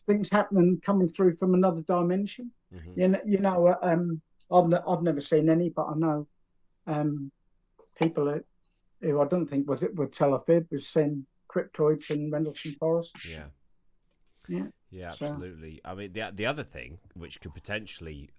things happening coming through from another dimension? Mm-hmm. I've never seen any, but I know people who I don't think would tell a fib have seen cryptoids in Rendlesham Forest. Yeah, absolutely. I mean, the other thing which could potentially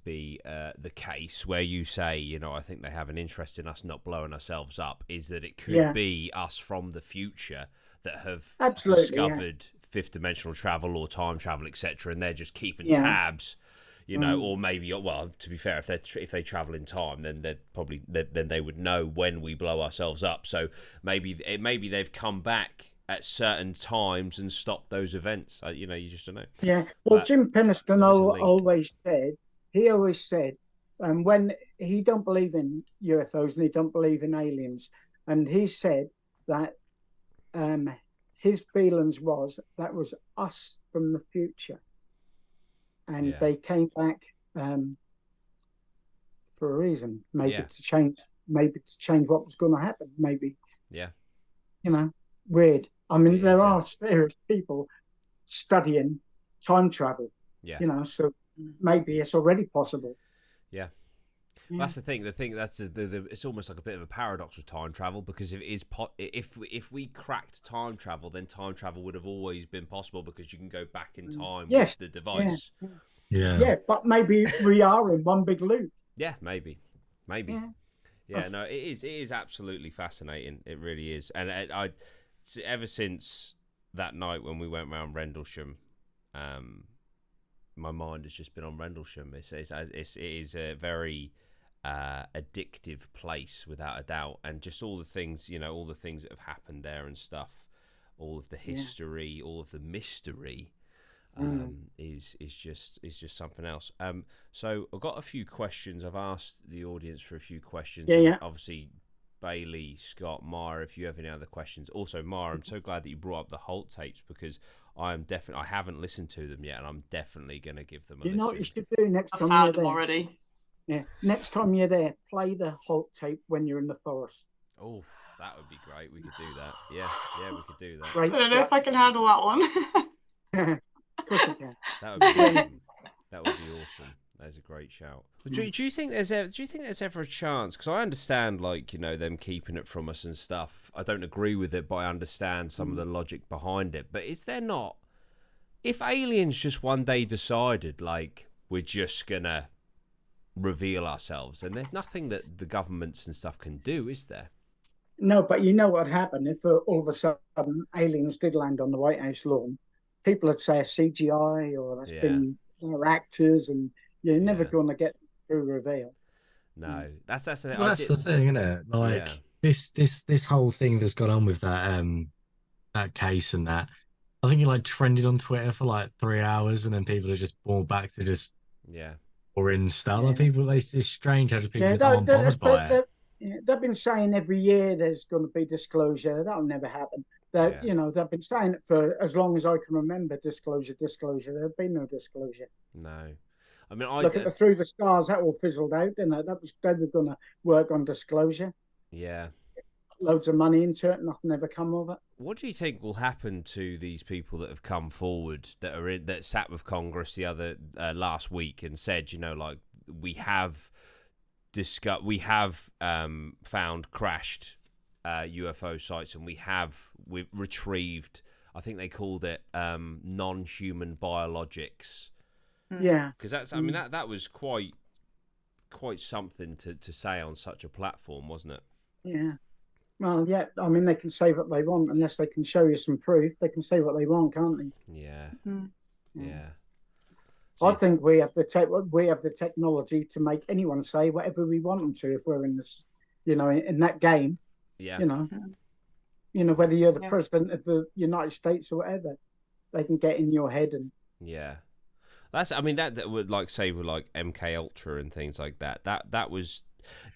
be the case where you say, I think they have an interest in us not blowing ourselves up, is that it could be us from the future that have discovered fifth dimensional travel or time travel, etc., and they're just keeping tabs, or maybe, well, to be fair, if they travel in time, then then they would know when we blow ourselves up. So maybe they've come back at certain times and stop those events. You just don't know. Yeah. Well, Jim Penniston always said, when he don't believe in UFOs and he don't believe in aliens, and he said that his feelings was that was us from the future, and they came back for a reason, maybe to change what was going to happen, maybe. Yeah. Weird. I mean, there are serious people studying time travel. Yeah. So maybe it's already possible. Yeah. Well, that's the thing. That's it's almost like a bit of a paradox with time travel, because if we cracked time travel, then time travel would have always been possible because you can go back in time with the device. Yeah, but maybe we are in one big loop. Yeah, maybe. Yeah, no, it is absolutely fascinating. It really is. And I ever since that night when we went around Rendlesham, my mind has just been on Rendlesham. It is a very addictive place without a doubt, and just all the things that have happened there and stuff, all of the history, all of the mystery. Is just something else. So I've got a few questions. I've asked the audience for a few questions. Yeah. Obviously, Bailey, Scott, Mara, if you have any other questions. Also, Mara, I'm so glad that you brought up the Holt tapes, because I haven't listened to them yet, and I'm definitely going to give them a listen. You know what you should do next time you're there? Already. Yeah, next time you're there, play the Holt tape when you're in the forest. Oh, that would be great. We could do that. Yeah, we could do that. Great. I don't know if I can handle that one. Of course you can. That would be awesome. That would be awesome. That's a great shout. Do you think there's ever a chance? Because I understand, them keeping it from us and stuff. I don't agree with it, but I understand some of the logic behind it. But is there not? If aliens just one day decided, we're just gonna reveal ourselves, and there's nothing that the governments and stuff can do, is there? No, but you know what happened if all of a sudden aliens did land on the White House lawn? People would say a CGI or that's been actors, and you're never going to get through reveal. No, that's the thing. Well, that's the thing, isn't it? This whole thing that's gone on with that case and that. I think it trended on Twitter for 3 hours, and then people are just brought back to just boring stuff. It's strange how people just aren't bothered by it. They've been saying every year there's going to be disclosure. That'll never happen. They've been saying it for as long as I can remember. Disclosure. There'll be no disclosure. No, I mean, look at the Through the Stars. That all fizzled out, didn't it? They were going to work on disclosure. Yeah, loads of money into it. Nothing ever come of it. What do you think will happen to these people that have come forward that sat with Congress the other last week and said, we have found crashed UFO sites, and we've retrieved, I think they called it non-human biologics. Yeah, because that was quite something to say on such a platform, wasn't it? Yeah. Well, yeah. I mean, they can say what they want unless they can show you some proof. They can say what they want, can't they? Yeah. Yeah. So I think we have the technology to make anyone say whatever we want them to if we're in this, in that game. Yeah. Whether you're the president of the United States or whatever, they can get in your head and. Yeah. That would say with MK Ultra and things like that. That was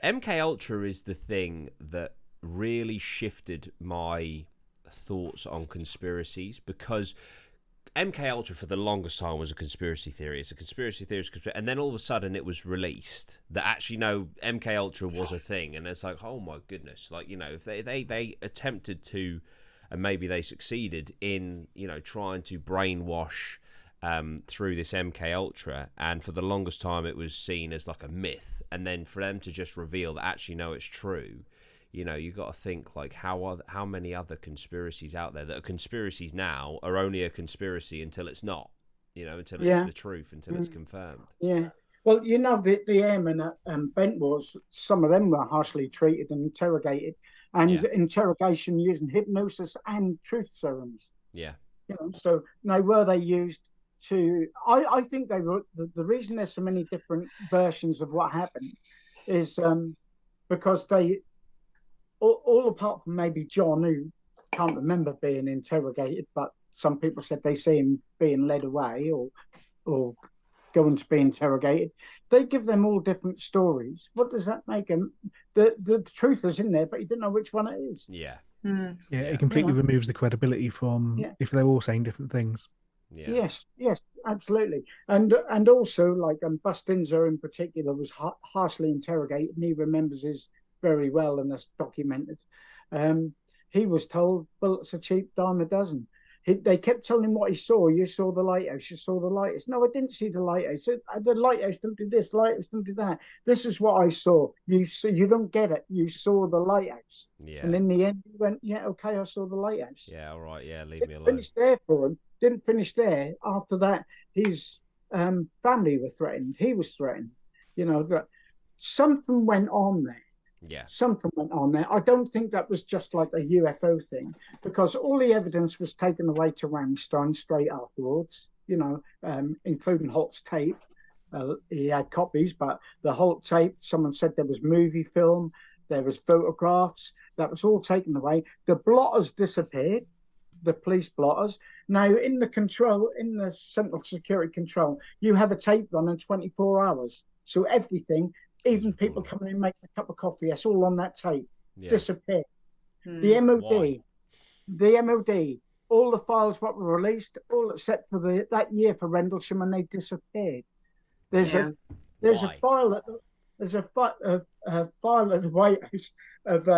MK Ultra is the thing that really shifted my thoughts on conspiracies, because MK Ultra for the longest time was a conspiracy theory. It's a conspiracy theory, and then all of a sudden it was released that actually MK Ultra was a thing, and it's oh my goodness, if they attempted to, and maybe they succeeded in trying to brainwash through this MK Ultra, and for the longest time it was seen as a myth, and then for them to just reveal that actually no, it's true. You got to think how many other conspiracies out there that are conspiracies now are only a conspiracy until it's not, until it's the truth, until it's confirmed. Yeah. Well, the airmen at Bentwars, some of them were harshly treated and interrogated, and interrogation using hypnosis and truth serums. Yeah. So now were they used to? I think they were. The reason there's so many different versions of what happened is because they. All apart from maybe John, who can't remember being interrogated, but some people said they see him being led away or going to be interrogated. They give them all different stories. What does that make them? The truth is in there, but you don't know which one it is. Yeah. Yeah, it completely removes the credibility from if they're all saying different things. Yeah. Yes, absolutely. And also, like Bustinza in particular was harshly interrogated, and he remembers his very well, and that's documented. He was told bullets are cheap, dime a dozen. They kept telling him what he saw. You saw the lighthouse. You saw the lighthouse. No, I didn't see the lighthouse. The lighthouse don't do this. Lighthouse don't do that. This is what I saw. You don't get it. You saw the lighthouse. Yeah. And in the end, he went, yeah, okay, I saw the lighthouse. Yeah, all right. Yeah, leave me alone. Finished there for him. Didn't finish there. After that, his family were threatened. He was threatened. You know, that something went on there. Yeah. Something went on there. I don't think that was just like a UFO thing, because all the evidence was taken away to Ramstein straight afterwards, you know, including Holt's tape. He had copies, but the Holt tape, someone said there was movie film, there was photographs, that was all taken away. The blotters disappeared, the police blotters. Now, in the central security control, you have a tape running 24 hours. So everything, even people coming in making a cup of coffee, that's all on that tape. Disappeared. The MOD, all the files what were released, all except for that year for Rendlesham, and they disappeared. There's a file at the White House of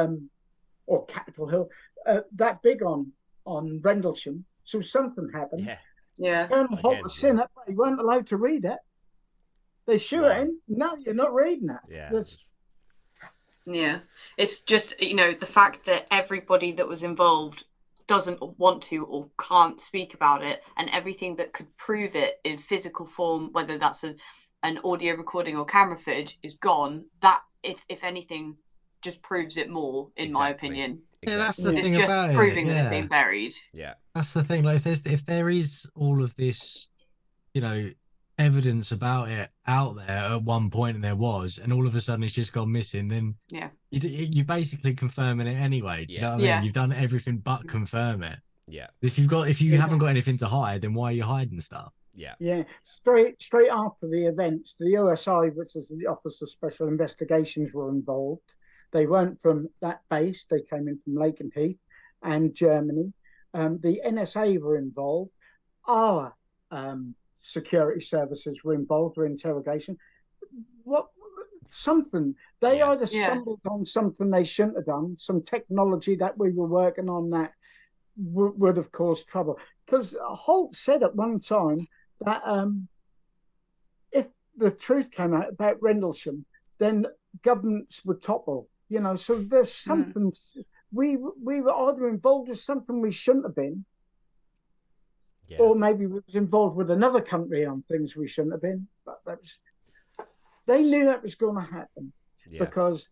or Capitol Hill that big on Rendlesham. So something happened. Colonel Holt was in it, but he weren't allowed to read it. They shoot him. No, you're not reading it. It's just, you know, the fact that everybody that was involved doesn't want to or can't speak about it, and everything that could prove it in physical form, whether that's an audio recording or camera footage, is gone. That, if anything, just proves it more, in my opinion. Yeah, that's the thing it's just about proving it. that it's being buried. Yeah, that's the thing. Like, if there is all of this, you know, evidence about it out there at one point, and there was, and all of a sudden it's just gone missing, then you're basically confirming it anyway. Do you know what I mean? You've done everything but confirm it. Yeah. If you haven't got anything to hide, then why are you hiding stuff? Yeah. Straight after the events, the OSI, which is the Office of Special Investigations, were involved. They weren't from that base. They came in from Lakenheath and Germany. The NSA were involved. Our security services were involved with interrogation. They either stumbled on something they shouldn't have done, some technology that we were working on that would have caused trouble. Because Holt said at one time that if the truth came out about Rendlesham, then governments would topple. You know, so there's something we were either involved with something we shouldn't have been, or maybe we was involved with another country on things we shouldn't have been. But they knew that was going to happen because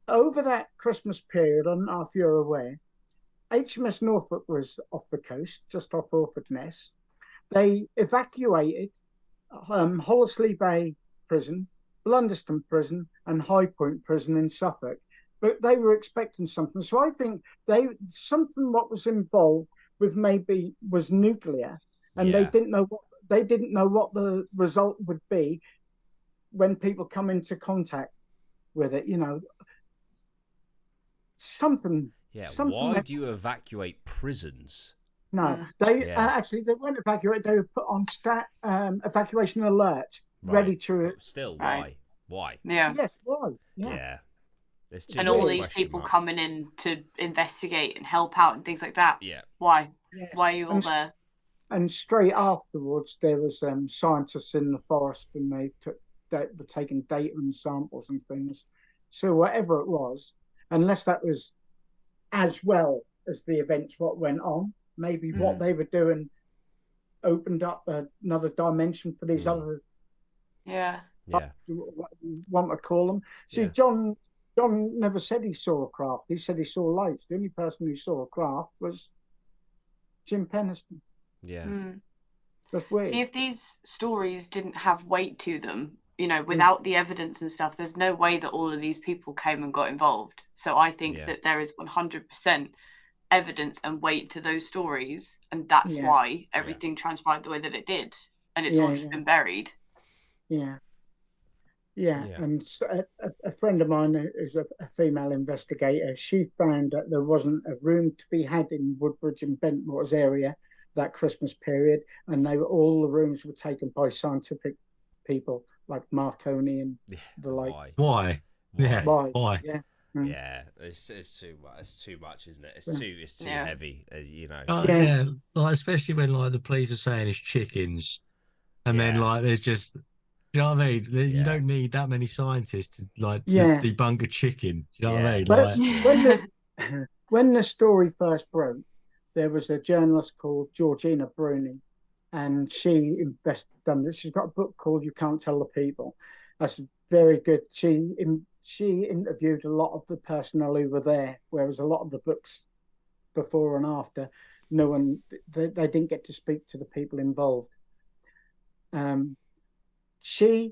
over that Christmas period, I don't know if you're aware, HMS Norfolk was off the coast, just off Orford Ness. They evacuated Hollesley Bay Prison, Blunderston Prison, and High Point Prison in Suffolk. But they were expecting something. So I think something what was involved with maybe was nuclear, and they didn't know what the result would be when people come into contact with it. You know, something. Yeah. Why do you evacuate prisons? No, they actually they weren't evacuated. They were put on evacuation alert, ready to. But still, why? Why? Yeah. Yes, why? Yeah. And all these people coming in to investigate and help out and things like that. Yeah. Why? Yes. Why are you all there? And straight afterwards, there was scientists in the forest, and they were taking data and samples and things. So whatever it was, unless that was as well as the events what went on, maybe what they were doing opened up another dimension for these other. What you want to call them. See, John never said he saw a craft. He said he saw lights. The only person who saw a craft was Jim Penniston. Yeah. That's weird. See, if these stories didn't have weight to them, you know, without the evidence and stuff, there's no way that all of these people came and got involved. So I think that there is 100% evidence and weight to those stories, and that's why everything transpired the way that it did, and it's all just been buried. And a friend of mine who's a female investigator, she found that there wasn't a room to be had in Woodbridge and Bentwaters area that Christmas period, and all the rooms were taken by scientific people like Marconi and the like. Why? Yeah. It's too much. It's too much, isn't it? It's too heavy, you know. Like especially when like the police are saying it's chickens, and then like there's just. Do you know what I mean? You don't need that many scientists to debunk a chicken. Do you know what I mean? But when the story first broke, there was a journalist called Georgina Bruni, and she she's got a book called "You Can't Tell the People." That's very good. She interviewed a lot of the personnel who were there, whereas a lot of the books before and after, they didn't get to speak to the people involved. She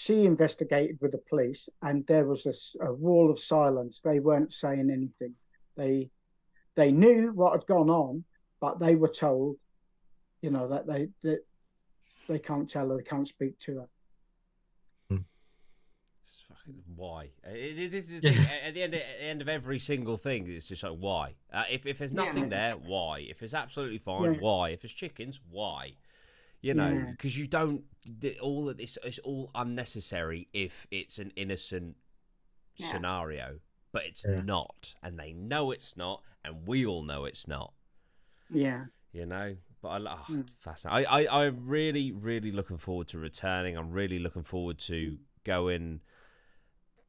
investigated with the police, and there was a wall of silence. They weren't saying anything. They knew what had gone on, but they were told, that they can't tell her, they can't speak to her. It's fucking why. This is the thing. At the end of every single thing, it's just like why. If there's nothing there, why? If it's absolutely fine, why? If it's chickens, why? You know, because you don't. All of this is all unnecessary if it's an innocent scenario, but it's not, and they know it's not, and we all know it's not. Yeah. You know, but fascinating. I'm really, really looking forward to returning. I'm really looking forward to going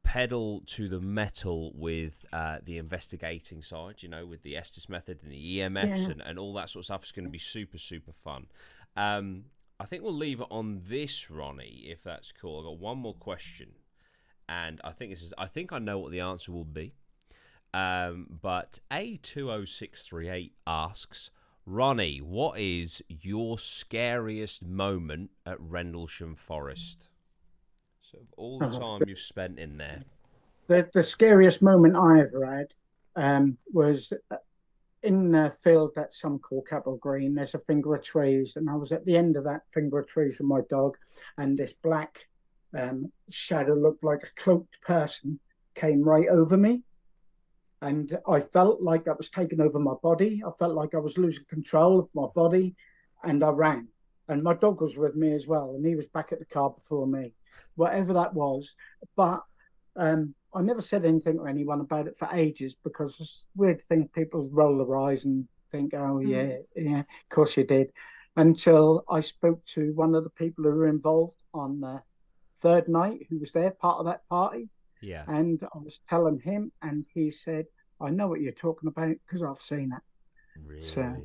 pedal to the metal with the investigating side. You know, with the Estes method and the EMFs and all that sort of stuff. It's going to be super, super fun. I think we'll leave it on this, Ronnie, if that's cool. I've got one more question, and I think I know what the answer will be. But A20638 asks, Ronnie, what is your scariest moment at Rendlesham Forest? So all the time you've spent in there. The scariest moment I ever had was in the field that some call Capel Green. There's a finger of trees, and I was at the end of that finger of trees with my dog, and this black shadow looked like a cloaked person came right over me, and I felt like that was taking over my body. I felt like I was losing control of my body, and I ran. And my dog was with me as well, and he was back at the car before me, whatever that was. But I never said anything to anyone about it for ages, because it's a weird thing. People roll their eyes and think, oh, yeah, of course you did. Until I spoke to one of the people who were involved on the third night, who was there, part of that party. Yeah. And I was telling him, and he said, I know what you're talking about because I've seen it. Really? So,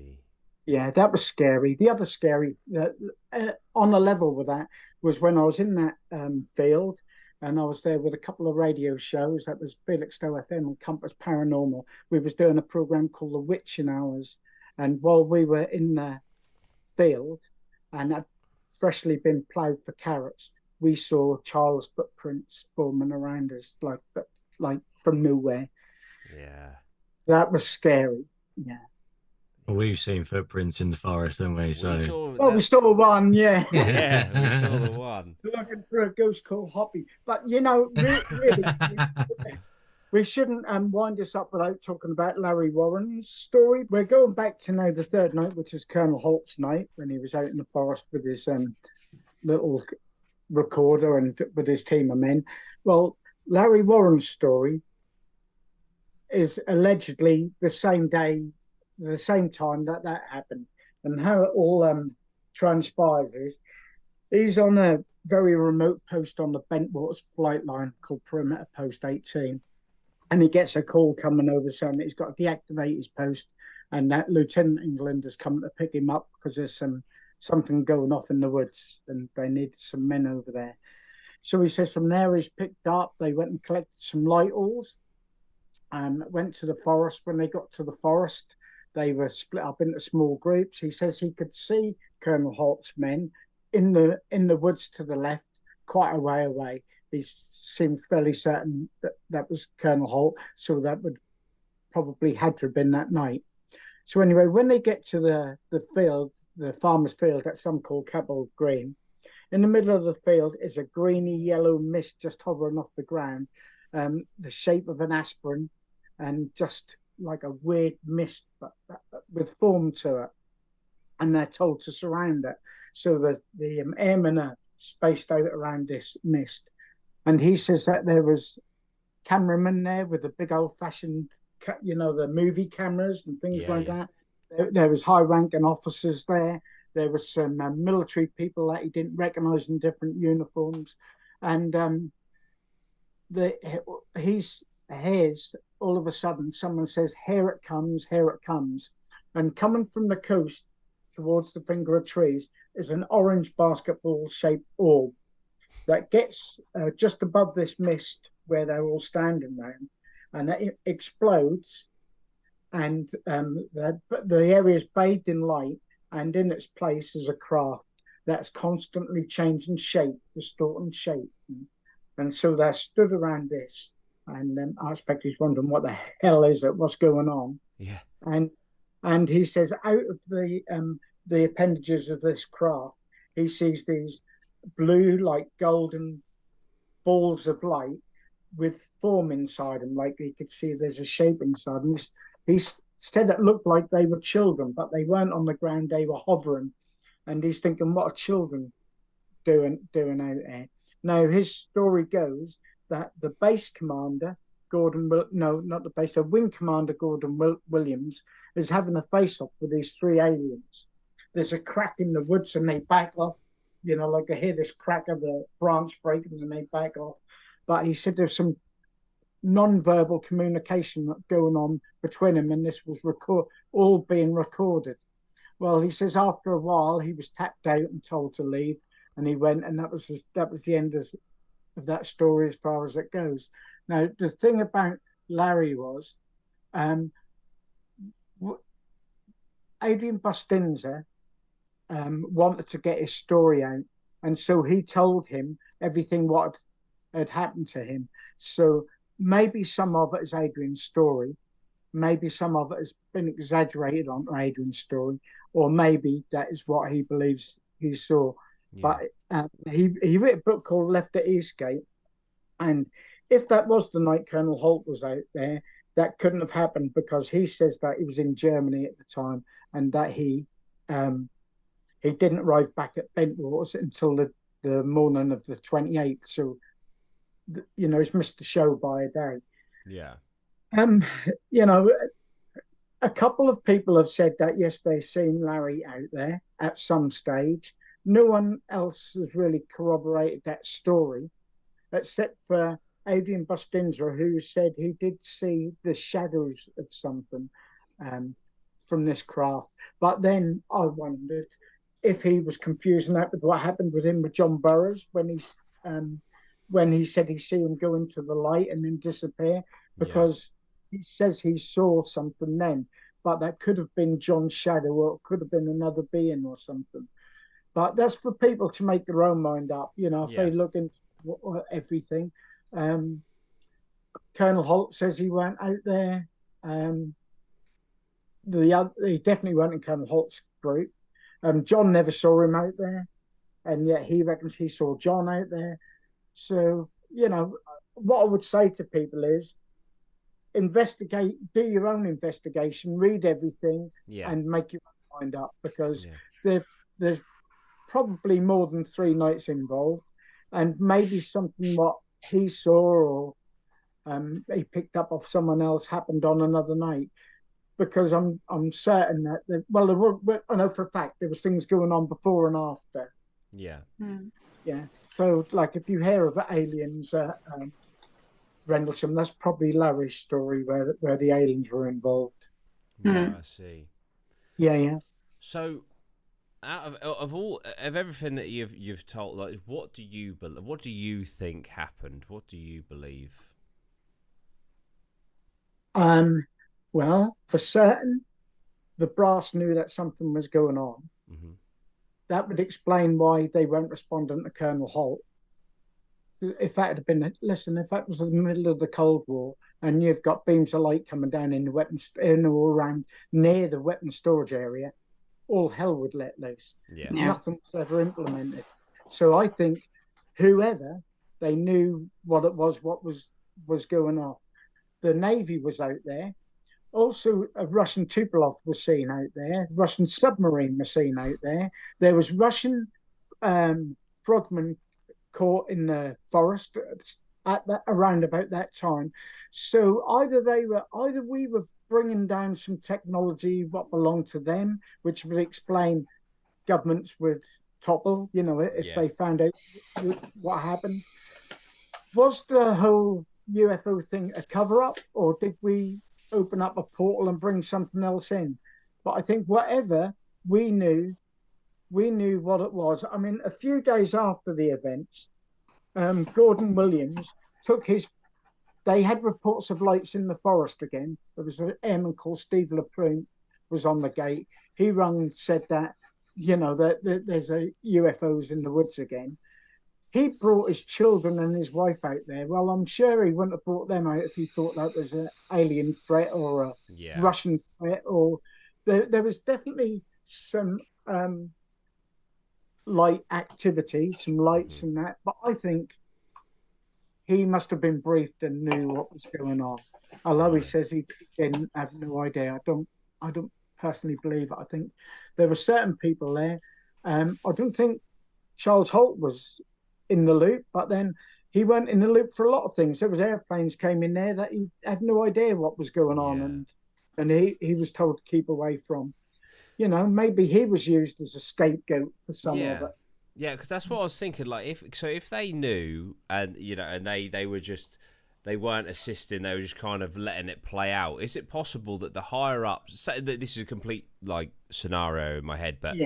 yeah, that was scary. The other scary, on a level with that, was when I was in that field, and I was there with a couple of radio shows. That was Felixstowe FM and Compass Paranormal. We was doing a program called The Witching Hours. And while we were in the field and had freshly been ploughed for carrots, we saw Charles footprints forming around us, like from nowhere. Yeah. That was scary. Yeah. Well, we've seen footprints in the forest, haven't we? We saw one, yeah. Yeah, we saw the one. Looking for a ghost called Hoppy. But, really, we shouldn't wind us up without talking about Larry Warren's story. We're going back to now the third night, which is Colonel Holt's night, when he was out in the forest with his little recorder and with his team of men. Well, Larry Warren's story is allegedly the same day, the same time that happened. And how it all transpires is he's on a very remote post on the Bentwaters flight line called Perimeter Post 18, and he gets a call coming over saying that he's got to deactivate his post, and that Lieutenant England has come to pick him up because there's something going off in the woods and they need some men over there. So he says from there he's picked up. They went and collected some light oars and went to the forest. When they got to the forest, they were split up into small groups. He says he could see Colonel Holt's men in the woods to the left, quite a way away. He seemed fairly certain that was Colonel Holt, so that would probably had to have been that night. So anyway, when they get to the field, the farmer's field at some called Capel Green, in the middle of the field is a greeny yellow mist just hovering off the ground, the shape of an aspirin, and just like a weird mist, but with form to it. And they're told to surround it. So the airmen are spaced out around this mist. And he says that there was cameramen there with the big old-fashioned, the movie cameras and things like that. There was high-ranking officers there. There was some military people that he didn't recognize in different uniforms. And he hears, all of a sudden, someone says, here it comes, here it comes. And coming from the coast towards the finger of trees is an orange basketball-shaped orb that gets just above this mist where they're all standing around, and it explodes, and the area is bathed in light, and in its place is a craft that's constantly changing shape, distorting shape. And so they're stood around this, and I expect he's wondering what the hell is it, what's going on. Yeah. And he says out of the appendages of this craft, he sees these blue, like golden balls of light with form inside them, like he could see there's a shape inside them. He said it looked like they were children, but they weren't on the ground, they were hovering. And he's thinking, what are children doing out there? Now, his story goes that the base commander, the wing commander, Gordon Williams, is having a face-off with these three aliens. There's a crack in the woods and they back off, like I hear this crack of the branch breaking and they back off. But he said there's some non-verbal communication going on between them, and this was all being recorded. Well, he says after a while he was tapped out and told to leave, and he went, and that was the end of that story as far as it goes. Now, the thing about Larry was, Adrian Bustinza wanted to get his story out, and so he told him everything what had happened to him. So maybe some of it is Adrian's story, maybe some of it has been exaggerated on Adrian's story, or maybe that is what he believes he saw. Yeah. But he wrote a book called Left at Eastgate, and if that was the night Colonel Holt was out there, that couldn't have happened, because he says that he was in Germany at the time, and that he didn't arrive back at Bentwaters until the morning of the 28th. So, he's missed the show by a day. Yeah. A couple of people have said that, yes, they've seen Larry out there at some stage. No one else has really corroborated that story, except for Adrian Bustinza, who said he did see the shadows of something from this craft. But then I wondered if he was confusing that with what happened with him with John Burroughs when he said he see him go into the light and then disappear, because he says he saw something then, but that could have been John's shadow, or it could have been another being or something. But that's for people to make their own mind up, if they look into everything. Colonel Holt says he went out there. He definitely went in Colonel Holt's group. John never saw him out there, and yet he reckons he saw John out there. So, what I would say to people is, investigate, do your own investigation, read everything, and make your own mind up, because there's probably more than 3 nights involved, and maybe something what he saw or he picked up off someone else happened on another night, because I'm certain that I know for a fact there was things going on before and after. So like if you hear of aliens Rendlesham, that's probably Larry's story where the aliens were involved. I see. Yeah. So out of everything that you've told, like, what do you think happened? What do you believe? Well, for certain, the brass knew that something was going on. Mm-hmm. That would explain why they weren't responding to Colonel Holt. if that had been, listen, if that was in the middle of the Cold War and you've got beams of light coming down in the weapons, in all around near the weapon storage area, all hell would let loose. Yeah. Nothing was ever implemented. So I think whoever, they knew what it was, what was going on. The Navy was out there. Also, a Russian Tupolev was seen out there. Russian submarine was seen out there. There was Russian frogmen caught in the forest at that, around about that time. So either we were bringing down some technology what belonged to them, which would explain governments would topple, you know, if they found out what happened. Was the whole UFO thing a cover up, or did we open up a portal and bring something else in? But I think whatever, we knew what it was. I mean, a few days after the events, Gordon Williams took his. They had reports of lights in the forest again. There was an airman called Steve LaPlume was on the gate. He rung and said that, you know, that there's a UFOs in the woods again. He brought his children and his wife out there. Well, I'm sure he wouldn't have brought them out if he thought that was an alien threat or a Russian threat. Or there was definitely some light activity, some lights and that. But I think he must have been briefed and knew what was going on. Although he says he didn't have no idea. I don't personally believe it. I think there were certain people there. I don't think Charles Holt was in the loop, but then he went in the loop for a lot of things. There was airplanes came in there that he had no idea what was going on, and he was told to keep away from. You know, maybe he was used as a scapegoat for some of it. Yeah, because that's what I was thinking. Like, if they knew, and you know, and they were just, they weren't assisting, they were just kind of letting it play out. Is it possible that the higher ups? Say that this is a complete like scenario in my head, but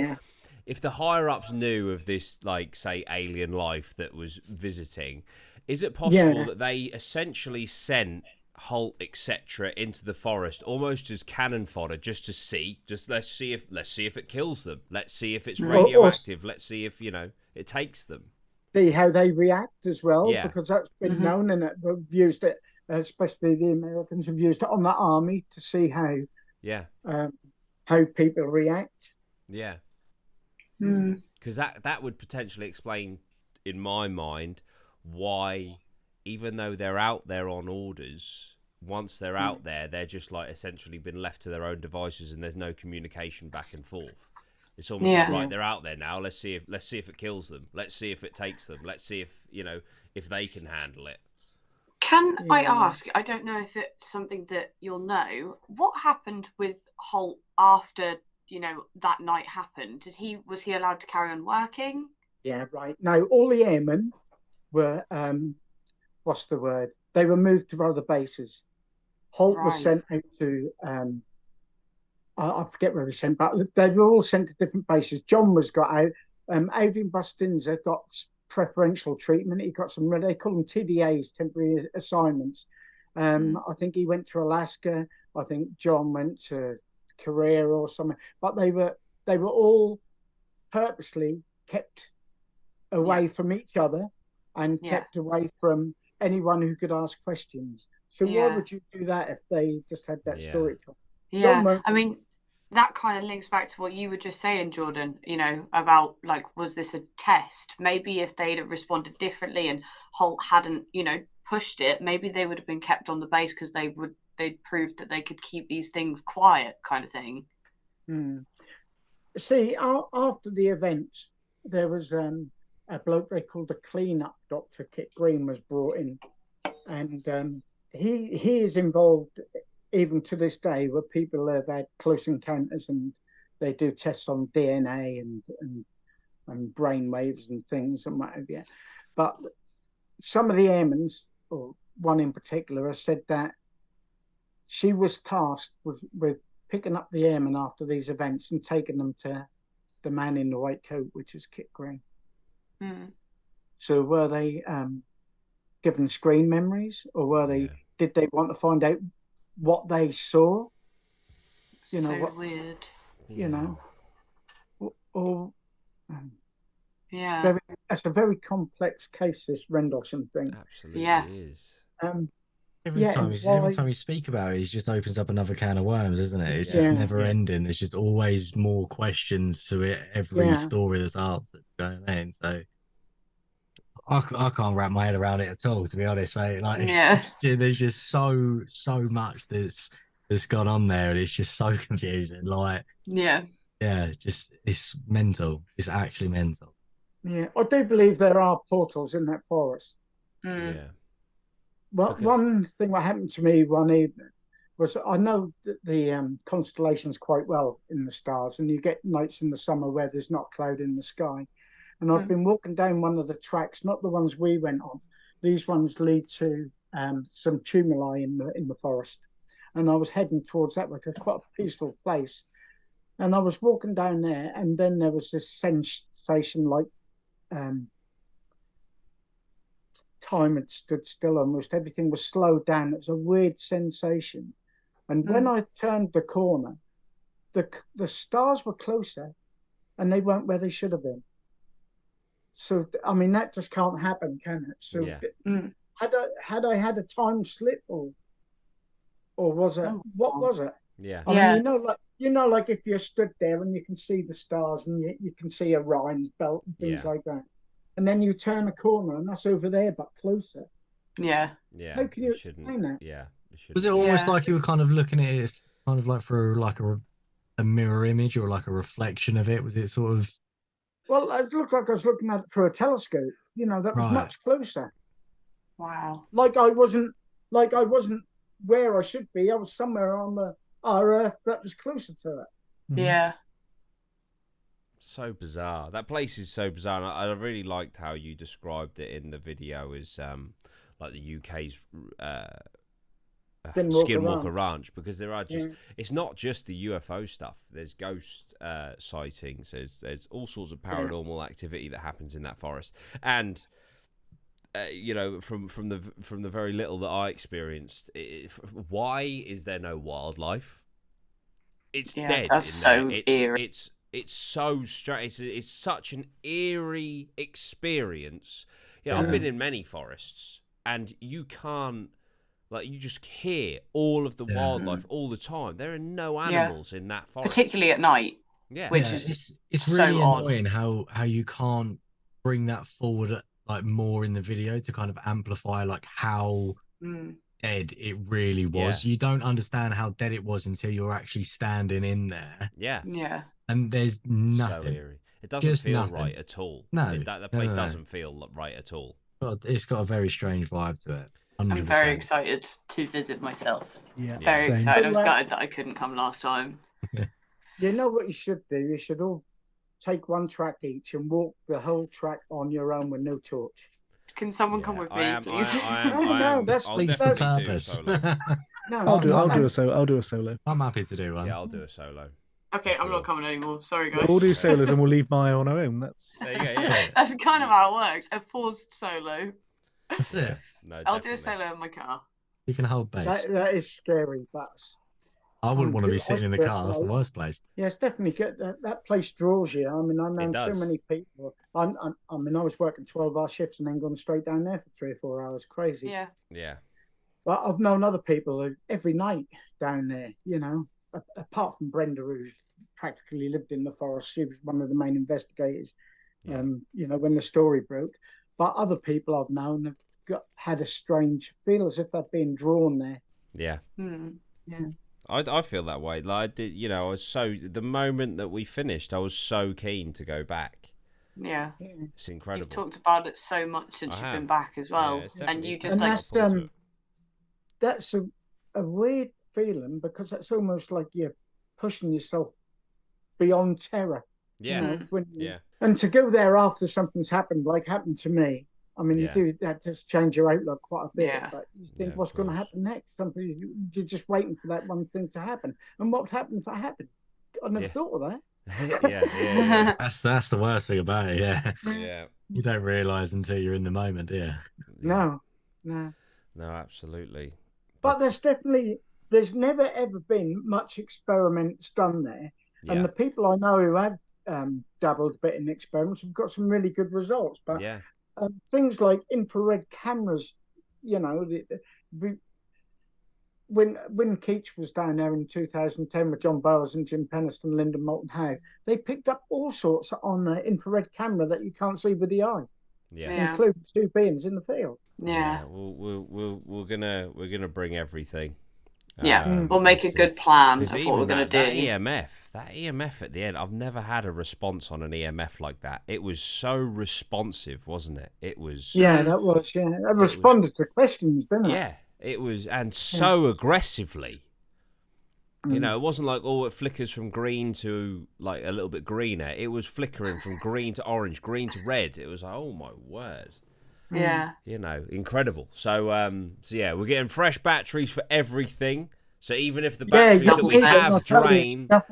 if the higher ups knew of this, like say alien life that was visiting, is it possible that they essentially sent Holt, etc., into the forest almost as cannon fodder, just to see, let's see if it kills them, let's see if it's radioactive, let's see if, you know, it takes them, see how they react as well, because that's been known, and we've used it, especially the Americans have used it on the army to see how people react. Because that would potentially explain, in my mind, why, even though they're out there on orders, once they're out there, they're just like essentially been left to their own devices, and there's no communication back and forth. It's almost like, right, they're out there now. Let's see if it kills them. Let's see if it takes them. Let's see if, you know, if they can handle it. Can I ask? I don't know if it's something that you'll know. What happened with Holt after, you know, that night happened? Was he allowed to carry on working? Yeah, right. No, all the airmen were what's the word? They were moved to other bases. Holt was sent out to I forget where he was sent, but they were all sent to different bases. John was got out. Adrian Bustinza got preferential treatment. He got some, they call them TDAs, temporary assignments. I think he went to Alaska. I think John went to Korea or something. But they were all purposely kept away from each other and kept away from anyone who could ask questions. So why would you do that if they just had that story? I mean, that kind of links back to what you were just saying, Jordan, you know, about like, was this a test? Maybe if they'd have responded differently and Holt hadn't, you know, pushed it, maybe they would have been kept on the base because they'd proved that they could keep these things quiet, kind of thing. See, after the event, there was a bloke they called the cleanup Dr. Kit Green was brought in, and he is involved even to this day where people have had close encounters, and they do tests on DNA and brain waves and things and what have you. But some of the airmen, or one in particular, has said that she was tasked with picking up the airmen after these events and taking them to the man in the white coat, which is Kit Green. So were they given screen memories, or were they? Did they want to find out what they saw? You know, weird. You know, or Yeah. That's a very complex case, this Rendlesham thing. Absolutely is. Every time you speak about it, it just opens up another can of worms, isn't it? It's just never ending. There's just always more questions to it. Every story that's answered. You know what I mean? So I can't wrap my head around it at all, to be honest, mate. Like, there's just so much that's gone on there, and it's just so confusing. Like, just it's mental. It's actually mental. Yeah, I do believe there are portals in that forest. Yeah. Well, one thing that happened to me one evening was I know the constellations quite well in the stars, and you get nights in the summer where there's not cloud in the sky. And I've been walking down one of the tracks, not the ones we went on. These ones lead to some tumuli in the forest, and I was heading towards that, like quite a peaceful place. And I was walking down there, and then there was this sensation like time had stood still almost. Everything was slowed down. It was a weird sensation. And when I turned the corner, the stars were closer and they weren't where they should have been. So, I mean, that just can't happen, can it? So had I had a time slip or was it, what was it? Yeah. I mean, like if you're stood there and you can see the stars and you can see Orion's belt and things like that. And then you turn a corner and that's over there, but closer. Yeah. Yeah. How can you explain that? Yeah. Was it almost like you were kind of looking at it kind of like through like a mirror image or like a reflection of it? Was it sort of... Well, it looked like I was looking at it through a telescope, that was much closer. Wow. Like I wasn't where I should be. I was somewhere on our Earth that was closer to it. Yeah. So bizarre. That place is so bizarre. And I really liked how you described it in the video as like the UK's Skinwalker Ranch, because there are just it's not just the UFO stuff. There's ghost sightings. There's all sorts of paranormal activity that happens in that forest. And from the very little that I experienced, why is there no wildlife? It's dead. That's so eerie. It's so strange. It's such an eerie experience. I've been in many forests, and you can't, you just hear all of the wildlife all the time. There are no animals in that forest, particularly at night. Yeah, which is it's really annoying how you can't bring that forward more in the video to kind of amplify how dead it really was. You don't understand how dead it was until you're actually standing in there. Yeah. And there's nothing. So eerie. It doesn't feel right at all. No, that place doesn't feel right at all. It's got a very strange vibe to it. 100%. I'm very excited to visit myself. Yeah, very excited. I was gutted that I couldn't come last time. You know what you should do? You should all take one track each and walk the whole track on your own with no torch. Can someone come with me, please? That's the purpose. I'll do a solo. I'm happy to do one. Yeah, I'll do a solo. Okay, I'm not coming anymore. Sorry, guys. We'll do solos and we'll leave Maya on her own. That's there you go. Yeah. That's kind of how it works. A forced solo. That's it. No, I'll do a solo in my car. You can hold base. That is scary, but I wouldn't want to be sitting in the car. That's the worst place. Yeah, it's definitely good. That place draws you. I mean, I know so many people. I was working 12-hour shifts and then going straight down there for 3 or 4 hours. Crazy. Yeah. Yeah. But I've known other people who every night down there, apart from Brenda, who's practically lived in the forest. She was one of the main investigators, when the story broke. But other people I've known have had a strange feel as if they're being drawn there. Yeah. Yeah. I feel that way. I did. I was the moment that we finished, I was so keen to go back. Yeah. It's incredible. You've talked about it so much since you've been back as well, and you just that's a weird feeling, because that's almost like you're pushing yourself beyond terror. Yeah. And to go there after something's happened, like happened to me. I mean, that just change your outlook quite a bit. Yeah. But you think, what's going to happen next? You're just waiting for that one thing to happen. And what happened if that happened? I never thought of that. Yeah. That's the worst thing about it. Yeah. You don't realise until you're in the moment, do you? No, absolutely. But there's never ever been much experiments done there. Yeah. And the people I know who have dabbled a bit in experiments. We've got some really good results. But Yeah. Things like infrared cameras, when Keach was down there in 2010 with John Bowers and Jim Penniston, Lyndon Moulton Howe, they picked up all sorts on the infrared camera that you can't see with the eye, including 2 beings in the field. Yeah. We're gonna bring everything. Yeah, we'll make a good plan of what we're gonna do. That EMF at the end, I've never had a response on an EMF like that. It was so responsive, wasn't it? It was. Yeah, that was. Yeah, it responded to questions, didn't it? Yeah, it was, and so aggressively. You know, it wasn't like, it flickers from green to like a little bit greener. It was flickering from green to orange, green to red. It was like, oh my word. Yeah. You know, incredible. So yeah, we're getting fresh batteries for everything. So even if the batteries that we have drain, stuff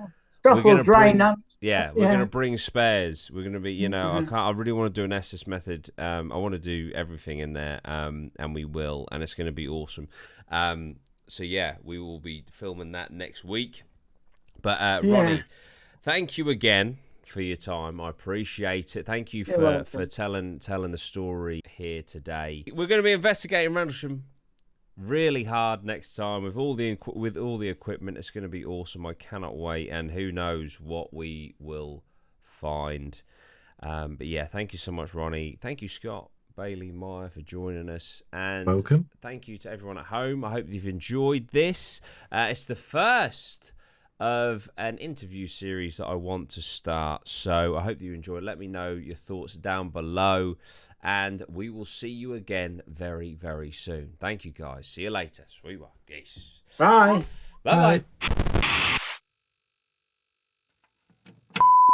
will drain out. Yeah, we're going to bring spares. We're going to be, I really want to do an Estes method. I want to do everything in there, and we will, and it's going to be awesome. So yeah, we will be filming that next week. But Ronnie, thank you again for your time. I appreciate it. Thank you for telling the story here today. We're going to be investigating Rendlesham really hard next time with all the equipment. It's going to be awesome. I cannot wait, and who knows what we will find. But yeah, thank you so much, Ronnie. Thank you, Scott, Bailey, Meyer, for joining us, and welcome. Thank you to everyone at home. I hope you've enjoyed this. It's the first of an interview series that I want to start, so I hope that you enjoy. Let me know your thoughts down below, and we will see you again very, very soon. Thank you, guys. See you later. Sweet one. Geese. Bye. Bye.